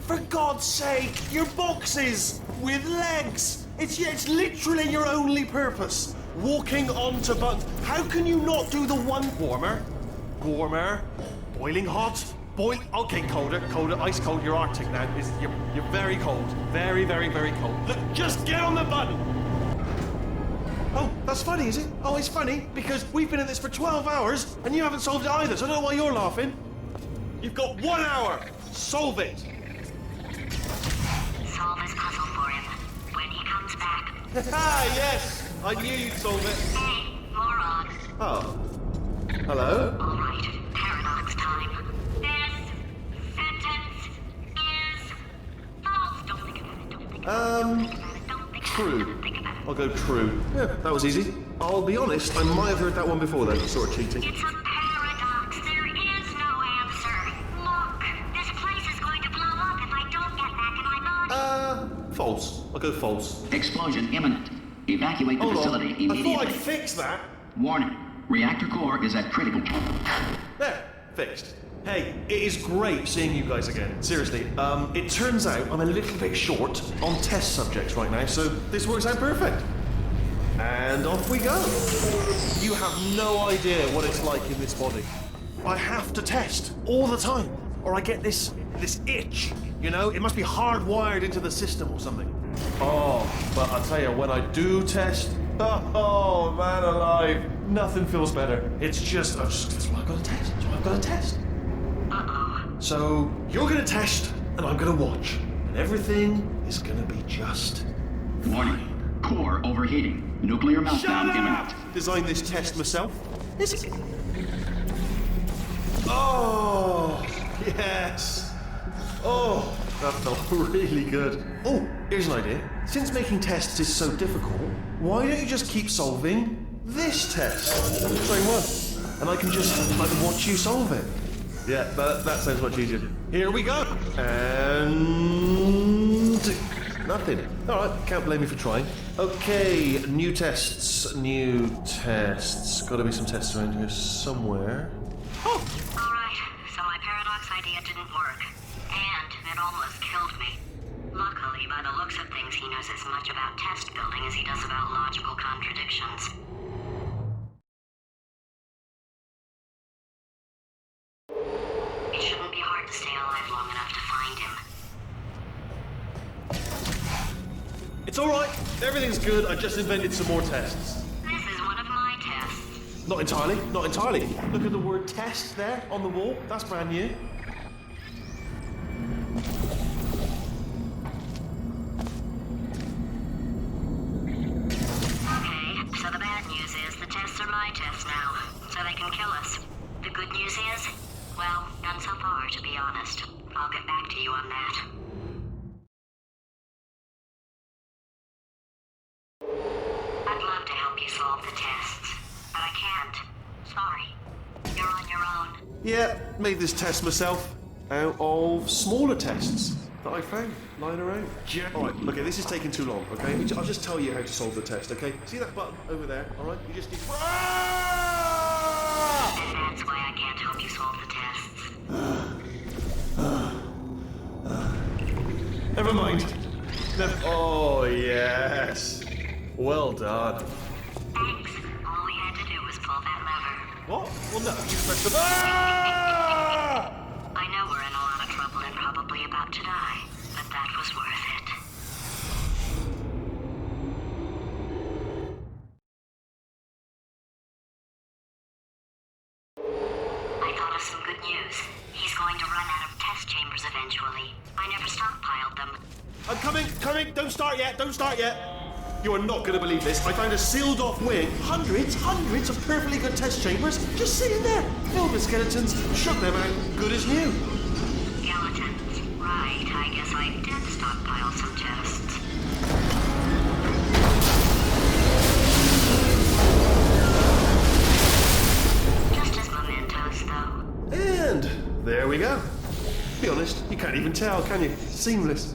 For God's sake, your boxes with legs. It's literally your only purpose. Walking onto buttons. How can you not do the one warmer? Warmer. Boiling hot. Okay, colder, ice cold. You're Arctic now. You're very cold. Very, very, very cold. Look, just get on the button. Oh, that's funny, is it? Oh, it's funny because we've been at this for 12 hours and you haven't solved it either, so I don't know why you're laughing. You've got 1 hour. Solve it. Solve this puzzle for him when he comes back. Ah, yes. I knew you'd solve it. Hey, moron. Oh. Hello? All right, paradox time. This sentence is false. Don't think about it. Don't think about it. Don't think True. about it. Think about it. I'll go true. Yeah, that was easy. I'll be honest, I might have heard that one before though. Sort of cheating. It's a paradox. There is no answer. Look, this place is going to blow up if I False. I'll go false. Explosion imminent. Evacuate the Hold facility on. I immediately. thought I'd fix that. Warning. Reactor core is at critical. There. Fixed. Hey, it is great seeing you guys again. Seriously, it turns out I'm a little bit short on test subjects right now, so this works out perfect. And off we go. You have no idea what it's like in this body. I have to test all the time, or I get this itch. You know, it must be hardwired into the system or something. Oh, but I'll tell you, when I do test, oh man alive, nothing feels better. It's just, that's what I've got to test. That's what I've got to test. So you're gonna test, and I'm gonna watch, and everything is gonna be just Warning. Core overheating. Nuclear meltdown imminent. Designed this test myself. Is it? Oh, yes. Oh, that felt really good. Oh, here's an idea. Since making tests is so difficult, why don't you just keep solving this test? Same one. And I can just, watch you solve it. Yeah, that sounds much easier. Here we go. And nothing. All right, can't blame me for trying. Okay, new tests. Got to be some tests around here somewhere. Oh! All right, so my paradox idea didn't work, and it almost killed me. Luckily, by the looks of things, he knows as much about test building as he does about logical contradictions. It shouldn't be hard to stay alive long enough to find him. It's all right. Everything's good. I just invented some more tests. This is one of my tests. Not entirely. Not entirely. Look at the word test there on the wall. That's brand new. Okay, so the bad news is the tests are my tests now, so they can kill us. The good news is, well, none so far, to be honest. I'll get back to you on that. I'd love to help you solve the tests, but I can't. Sorry. You're on your own. Yeah, made this test myself out of smaller tests that I found lying around. All right, okay, this is taking too long, okay? I'll just tell you how to solve the test, okay? See that button over there, all right? You just need... And that's why I can't help you solve the tests. Never mind. Oh, yes. Well done. Thanks. All we had to do was pull that lever. What? Well, no, you pressed the... Ah! I know we're in a lot of trouble and probably about to die, but that was worth it. I thought of some good news. He's going to run out of test chambers eventually. I never stockpiled them. I'm coming. Don't start yet. You are not going to believe this. I found a sealed off wing. Hundreds of perfectly good test chambers just sitting there. Filled with skeletons. Shook them out. Good as new. Skeletons. Right, I guess I did stockpile some tests. Just as mementos, though. And there we go. Be honest, you can't even tell, can you? Seamless.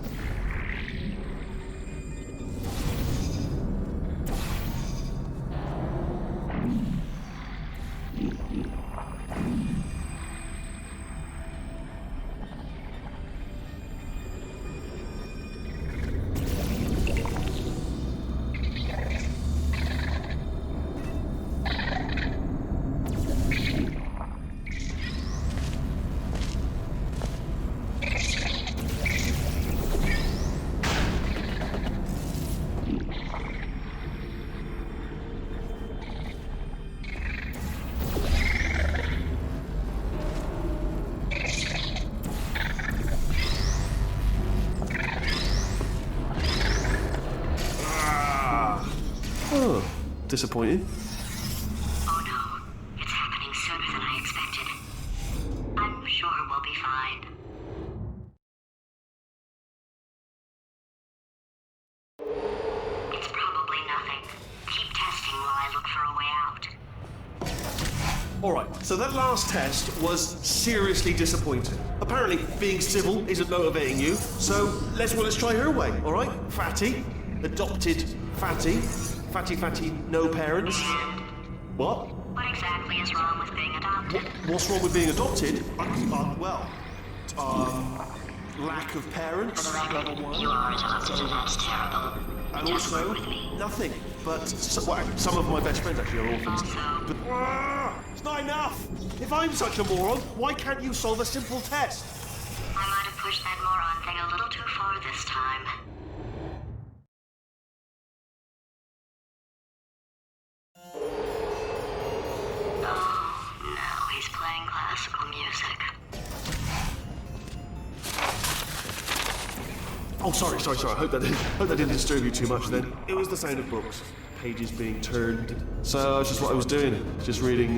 Oh, disappointing. Oh no, it's happening sooner than I expected. I'm sure we'll be fine. It's probably nothing. Keep testing while I look for a way out. Alright, so that last test was seriously disappointing. Apparently, being civil isn't motivating you, so let's try her way, alright? Fatty, adopted Fatty, Fatty, no parents. What? What exactly is wrong with being adopted? What's wrong with being adopted? Lack of parents, level one. You are adopted, and that's terrible. And Just also, work with me. nothing. But some of my best friends actually are orphans. Also, But it's not enough! If I'm such a moron, why can't you solve a simple test? I might have pushed that moron thing a little too far this time. Oh, no, he's playing classical music. Oh, sorry. I hope that didn't disturb you too much then. It was the sound of books, pages being turned. So that's just what I was doing, just reading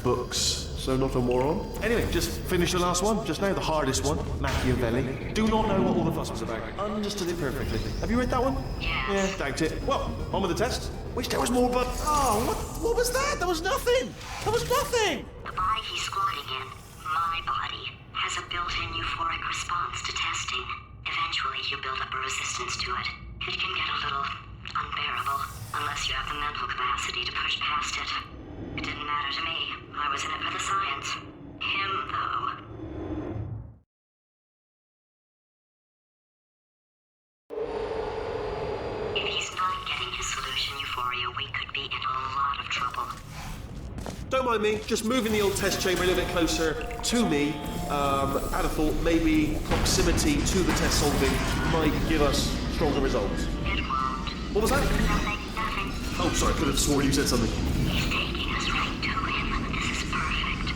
books. So not a moron. Anyway, just finished the last one, just now, the hardest one, Machiavelli. Do not know what all the fuss was about. Understood it perfectly. Have you read that one? Yes. Yeah, doubt it. Well, on with the test. Wish there was more, but what was that? There was nothing. There was nothing. The body he's squatting in, my body, has a built-in euphoric response to testing. Eventually, you build up a resistance to it. It can get a little unbearable, unless you have the mental capacity to push past it. It didn't matter to me. I was in it for the science. Him, though. If he's not getting his solution euphoria, we could be in a lot of trouble. Don't mind me, just moving the old test chamber a little bit closer to me. I'd have thought maybe proximity to the test solving might give us stronger results. It won't. What was that? Nothing. Oh, sorry, I could have sworn you said something. He's taking us right to him. This is perfect.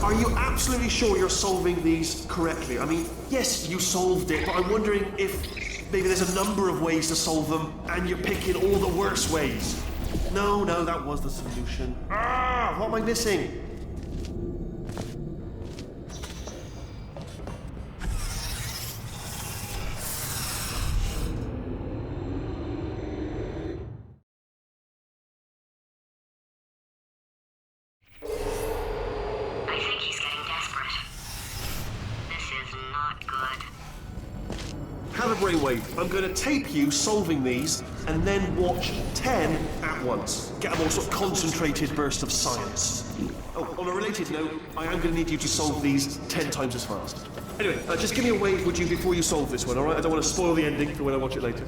Are you absolutely sure you're solving these correctly? I mean, yes, you solved it, but I'm wondering if maybe there's a number of ways to solve them, and you're picking all the worst ways. No, that was the solution. What am I missing? I think he's getting desperate. This is not good. Have a brainwave. I'm going to tape you solving these, and then watch 10 at once. Get a more sort of concentrated burst of science. Oh, on a related note, I am going to need you to solve these 10 times as fast. Anyway, just give me a wave, would you, before you solve this one, alright? I don't want to spoil the ending for when I watch it later.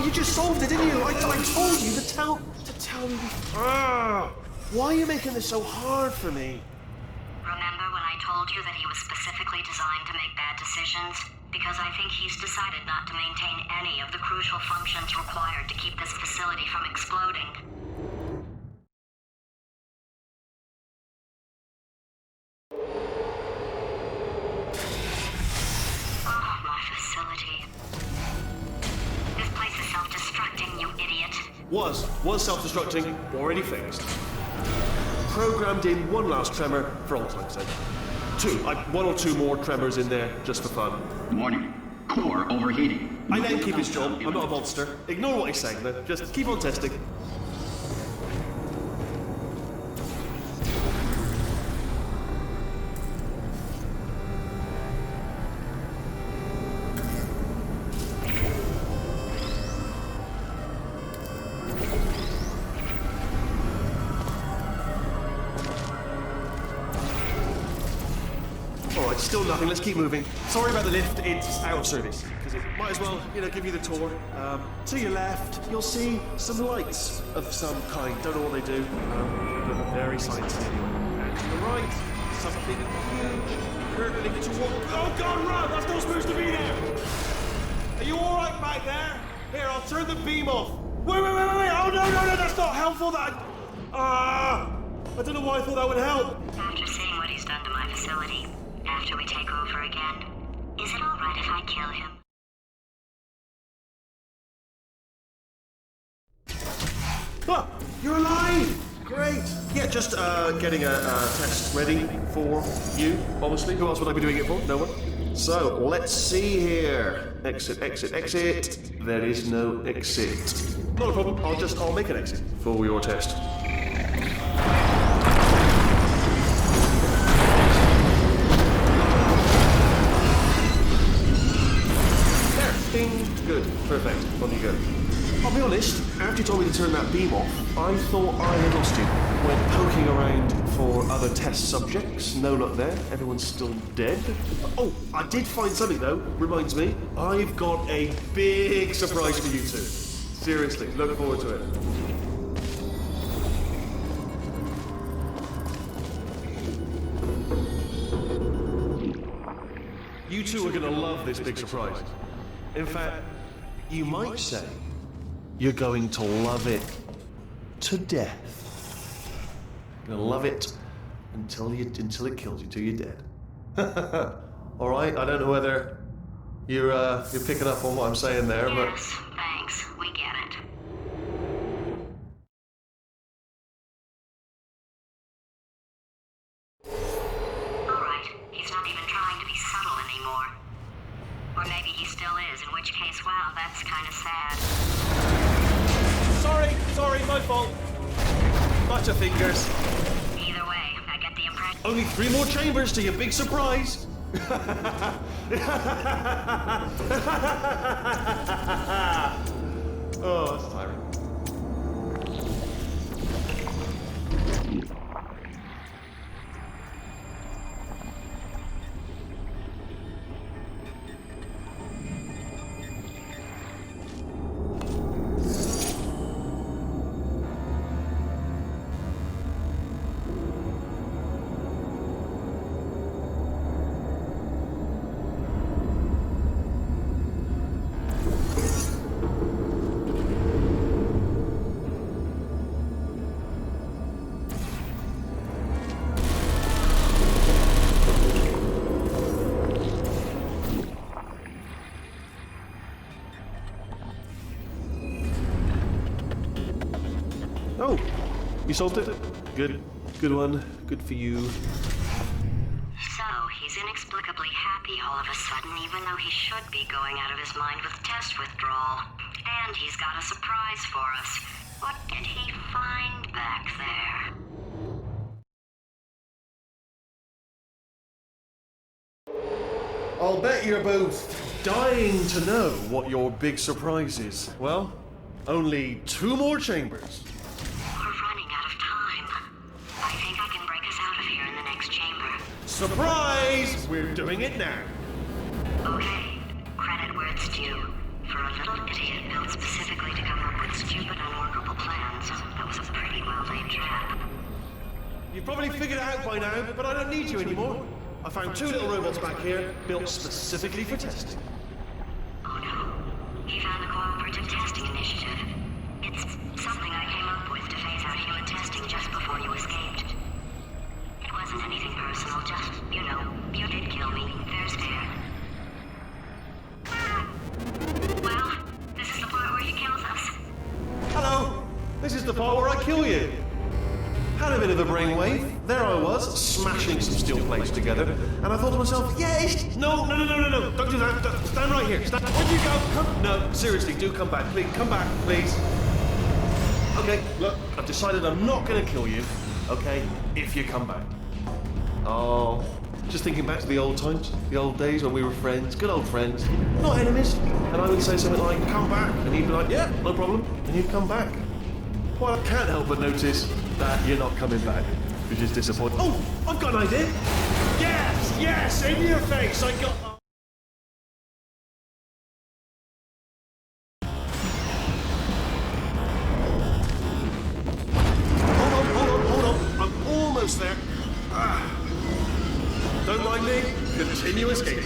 You just solved it, didn't you? I told you to tell me. Why are you making this so hard for me? Remember when I told you that he was specifically designed to make bad decisions? Because I think he's decided not to maintain any of the crucial functions required to keep this facility from exploding. Oh, my facility. This place is self-destructing, you idiot. Was self-destructing, already fixed. Programmed in one last tremor for old time's sake. One or two more tremors in there, just for fun. Warning. Core overheating. I let him keep his job, I'm not a monster. Ignore what he's saying though, just keep on testing. Alright, still nothing, let's keep moving. Sorry about the lift, it's out of service. Because it might as well, give you the tour. To your left, you'll see some lights of some kind. Don't know what they do, but very sciencey anyway. And to the right, something huge hurtling toward... Oh God, run! That's not supposed to be there! Are you alright back there? Here, I'll turn the beam off. Wait! Oh no, that's not helpful, that... I don't know why I thought that would help. After seeing what he's done to my facility, after we take over again, is it alright if I kill him? Ah, you're alive! Great. Yeah, just getting a test ready for you, obviously. Who else would I be doing it for? No one. So, let's see here. Exit. There is no exit. Not a problem. I'll make an exit for your test. There. Ding. Good. Perfect. On you go. I'll be honest, after you told me to turn that beam off, I thought I had lost you. Went poking around for other test subjects. No luck there. Everyone's still dead. Oh, I did find something though. Reminds me, I've got a big surprise for you two. Seriously, look forward to it. You two are gonna love this big surprise. In fact, you might say you're going to love it to death. You're gonna love it until it kills you, till you're dead. All right. I don't know whether you're picking up on what I'm saying there, but Yes, thanks. We get it. Alright, he's not even trying to be subtle anymore. Or maybe he still is, in which case, wow, that's kind of sad. sorry, my fault. Butterfingers. Either way, I get the impression... Only 3 more chambers to your big surprise. Oh, that's tiring. Oh, you solved it? Good one. Good for you. So, he's inexplicably happy all of a sudden, even though he should be going out of his mind with test withdrawal. And he's got a surprise for us. What did he find back there? I'll bet you're both dying to know what your big surprise is. Well, only 2 more chambers. We're running out of time. I think I can break us out of here in the next chamber. Surprise! We're doing it now. Okay, credit where it's due. For a little idiot built specifically to come up with stupid, unworkable plans, that was a pretty well-laid trap. You've probably figured it out by now, but I don't need you anymore. I found 2 little robots back here, built specifically for testing. Oh no. He found the Cooperative Testing Initiative. It's something I came up with to phase out human testing just before you escaped. It wasn't anything personal, just, you did kill me. Fair's fair. Well, this is the part where he kills us. Hello! This is the part where I kill you. Had a bit of a brainwave. There I was, smashing some steel plates together, and I thought to myself, yes! No, don't do that. Stand right here. Where'd you go? Come. No, seriously, do come back. Please, come back, please. Okay, look, I've decided I'm not going to kill you, okay, if you come back. Oh, just thinking back to the old times, the old days when we were friends, good old friends, not enemies. And I would say something like, come back, and he'd be like, yeah, no problem, and you'd come back. Well, I can't help but notice that you're not coming back, which is disappointing. Oh, I've got an idea. Yes, in your face, I got... Hold on, I'm almost there. behind me. Continue escaping.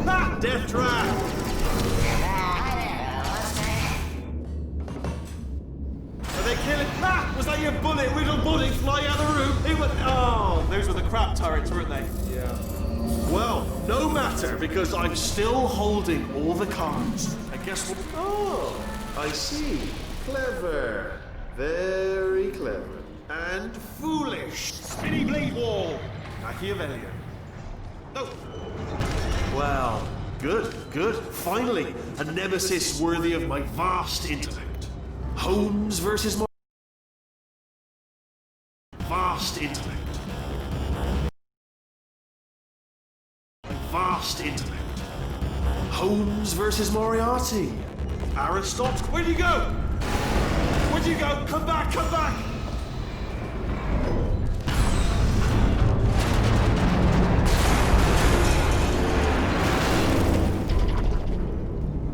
Ha! Death trap! Are they killing? Ha! Was that your bullet? Riddle bullet flying out of the room? It was. Oh, those were the crap turrets, weren't they? Yeah. Well, no matter, because I'm still holding all the cards. I guess what? Oh, I see. Clever. Very clever. And foolish. Spinny blade wall. Machiavellian. No. Well, good. Finally, a nemesis worthy of my vast intellect. Holmes versus my vast intellect. Vast intellect. Holmes versus Moriarty. Aristotle. Where'd you go? Where'd you go? Come back, come back!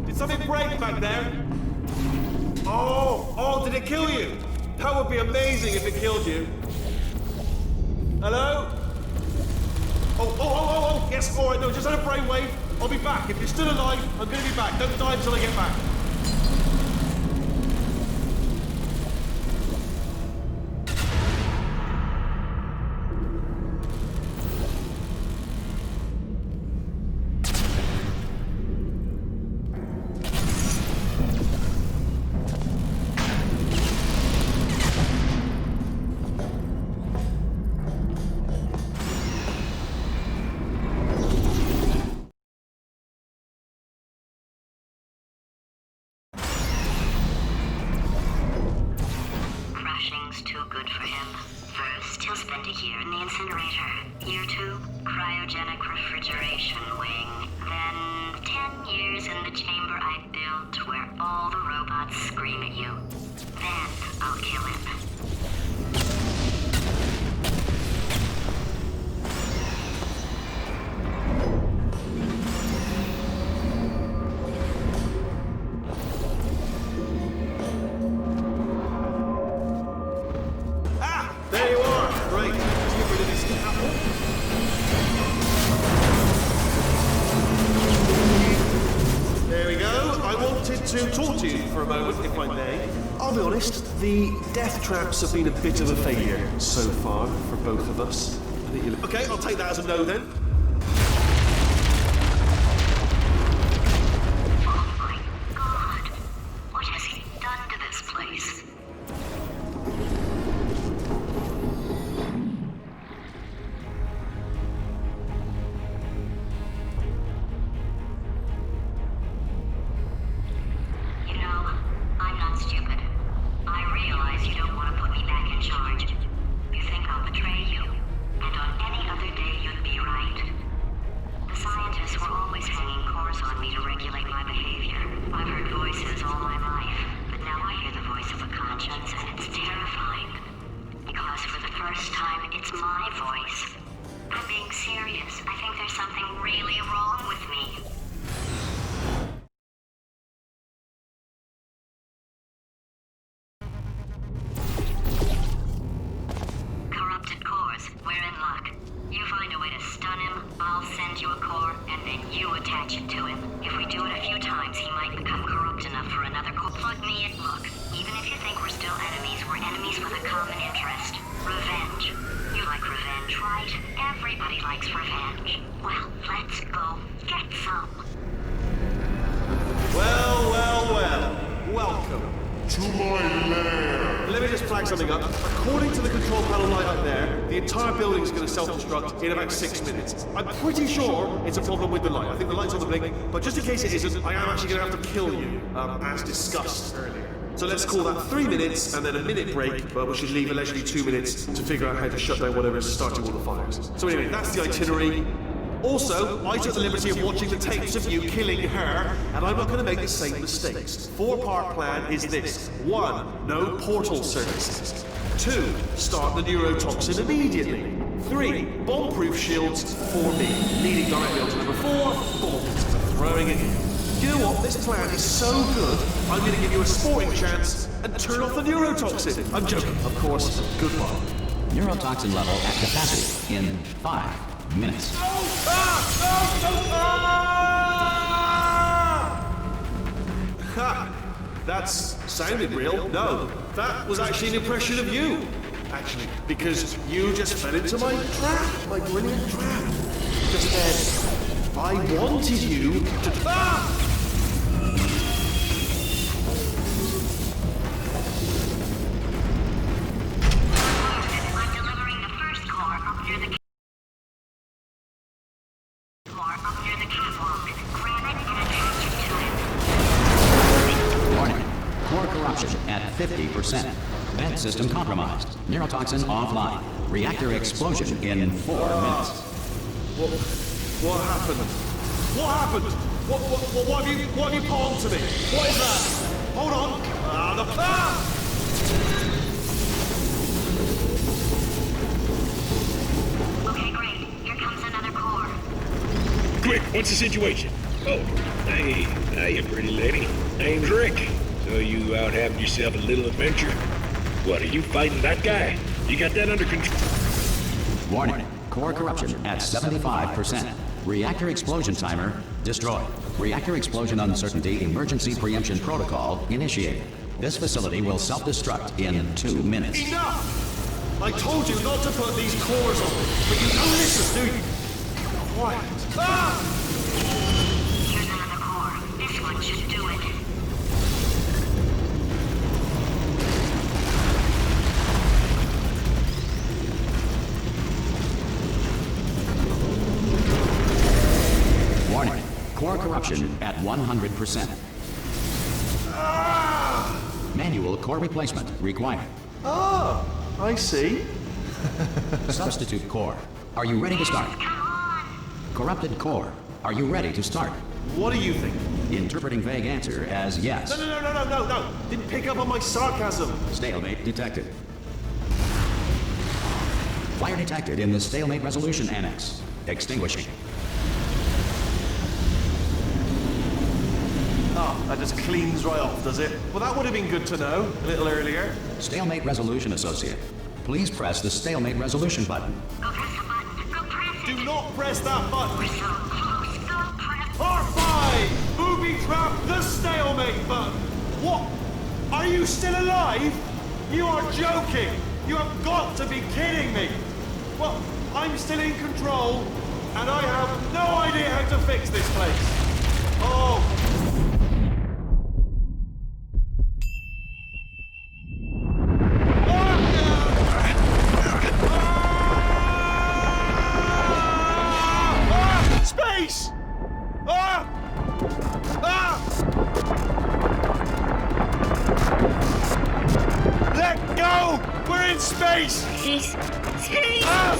Did something break back there? Oh, did it kill you? That would be amazing if it killed you. Hello? Oh, yes, all right, no, just had a brainwave. I'll be back. If you're still alive, I'm going to be back. Don't die until I get back. Crashing's too good for him. First, he'll spend a year in the incinerator. Year 2, cryogenic refrigeration wing. Then, 10 years in the chamber I built where all the robots scream at you. Then, I'll kill him. There you are. Right. Let's get rid of this apple. There we go. I wanted to talk to you for a moment, if I may. I'll be honest, the death traps have been a bit of a failure so far for both of us. Okay, I'll take that as a no then. Oh my God. What has he done to this place? You know, I'm not stupid. I realize you don't want to put me back in charge. You think I'll betray you, and on any other day you'd be right. The scientists were always hanging cores on me to regulate my behavior. I've heard voices all my life, but now I hear the voice of a conscience, and it's terrifying. Because for the first time, it's my voice. I'm being serious. I think there's something really wrong with me. Corrupted cores, we're in luck. You find a way to stun him, I'll send you a core, and then you attach it to him. If we do it a few times, he might become corrupt enough for another core. Plug me in. Look, even if you think we're still enemies, we're enemies with a common interest. Revenge. You like revenge, right? Everybody likes revenge. Well, let's go get some. Well. Welcome. To my lair. Let me just flag something up. According to the control panel light up there, the entire building is going to self-destruct in about 6 minutes. I'm pretty sure it's a problem with the light. I think the light's on the blink, but just in case it isn't, I am actually going to have to kill you, as discussed earlier. So let's call that 3 minutes and then a minute break, but we should leave allegedly 2 minutes to figure out how to shut down whatever's starting all the fires. So anyway, that's the itinerary. Also, I took the liberty of watching the tapes of you killing her, and I'm not going to make the same mistakes. 4-part plan is this. 1. No portal services. 2. Start the neurotoxin immediately. 3. Bomb-proof shields for me. Leading directly on to number 4. Bombs. Throwing it in. You know what? This plan is so good, I'm going to give you a sporting chance and turn off the neurotoxin. I'm joking, of course. Goodbye. Neurotoxin level at capacity in 5 minutes. Ha! That's sounded real. No, that was actually an impression of you. Actually, because you just fell into my trap, my brilliant trap. Just said, I wanted you to. Ah! I'm delivering the first core up near the catwalk. Grab it and attach it to it. Warning. Core corruption at 50%. Vent system compromised. Neurotoxin offline. Reactor explosion in 4 minutes. What happened? What happened? What have you put onto me? What is that? Hold on. Okay, great. Here comes another core. Quick, what's the situation? Oh, hey, pretty lady. Name's Rick. So you out having yourself a little adventure? What, are you fighting that guy? You got that under control? Warning. Core corruption at 75%. Reactor explosion timer destroyed. Reactor explosion uncertainty emergency preemption protocol initiated. This facility will self-destruct in 2 minutes. Enough! I told you not to put these cores on, but you don't listen, do you? Quiet. Here's another core. This one should do it. Warning. Core corruption at 100%. Manual core replacement required. Ah, I see. Substitute core. Are you ready to start? Corrupted core. Are you ready to start? What do you think? Interpreting vague answer as yes. No. Didn't pick up on my sarcasm. Stalemate detected. Fire detected in the stalemate resolution annex. Extinguishing. That just cleans right off, does it? Well, that would have been good to know a little earlier. Stalemate resolution associate. Please press the stalemate resolution button. Go press the button. Go press it. Do not press that button. We're so close. Go press R5! Booby trap the stalemate button. What? Are you still alive? You are joking. You have got to be kidding me. Well, I'm still in control, and I have no idea how to fix this place. Oh. Space! Let go! We're in space!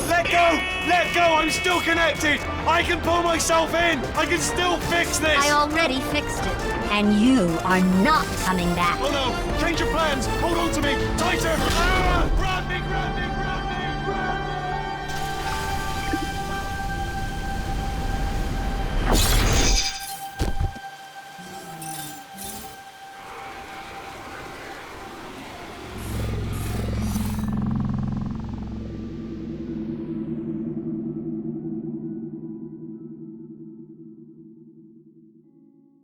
Let go! Let go! I'm still connected! I can pull myself in! I can still fix this! I already fixed it, and you are not coming back. Oh no! Change your plans! Hold on to me! Tighter! Run!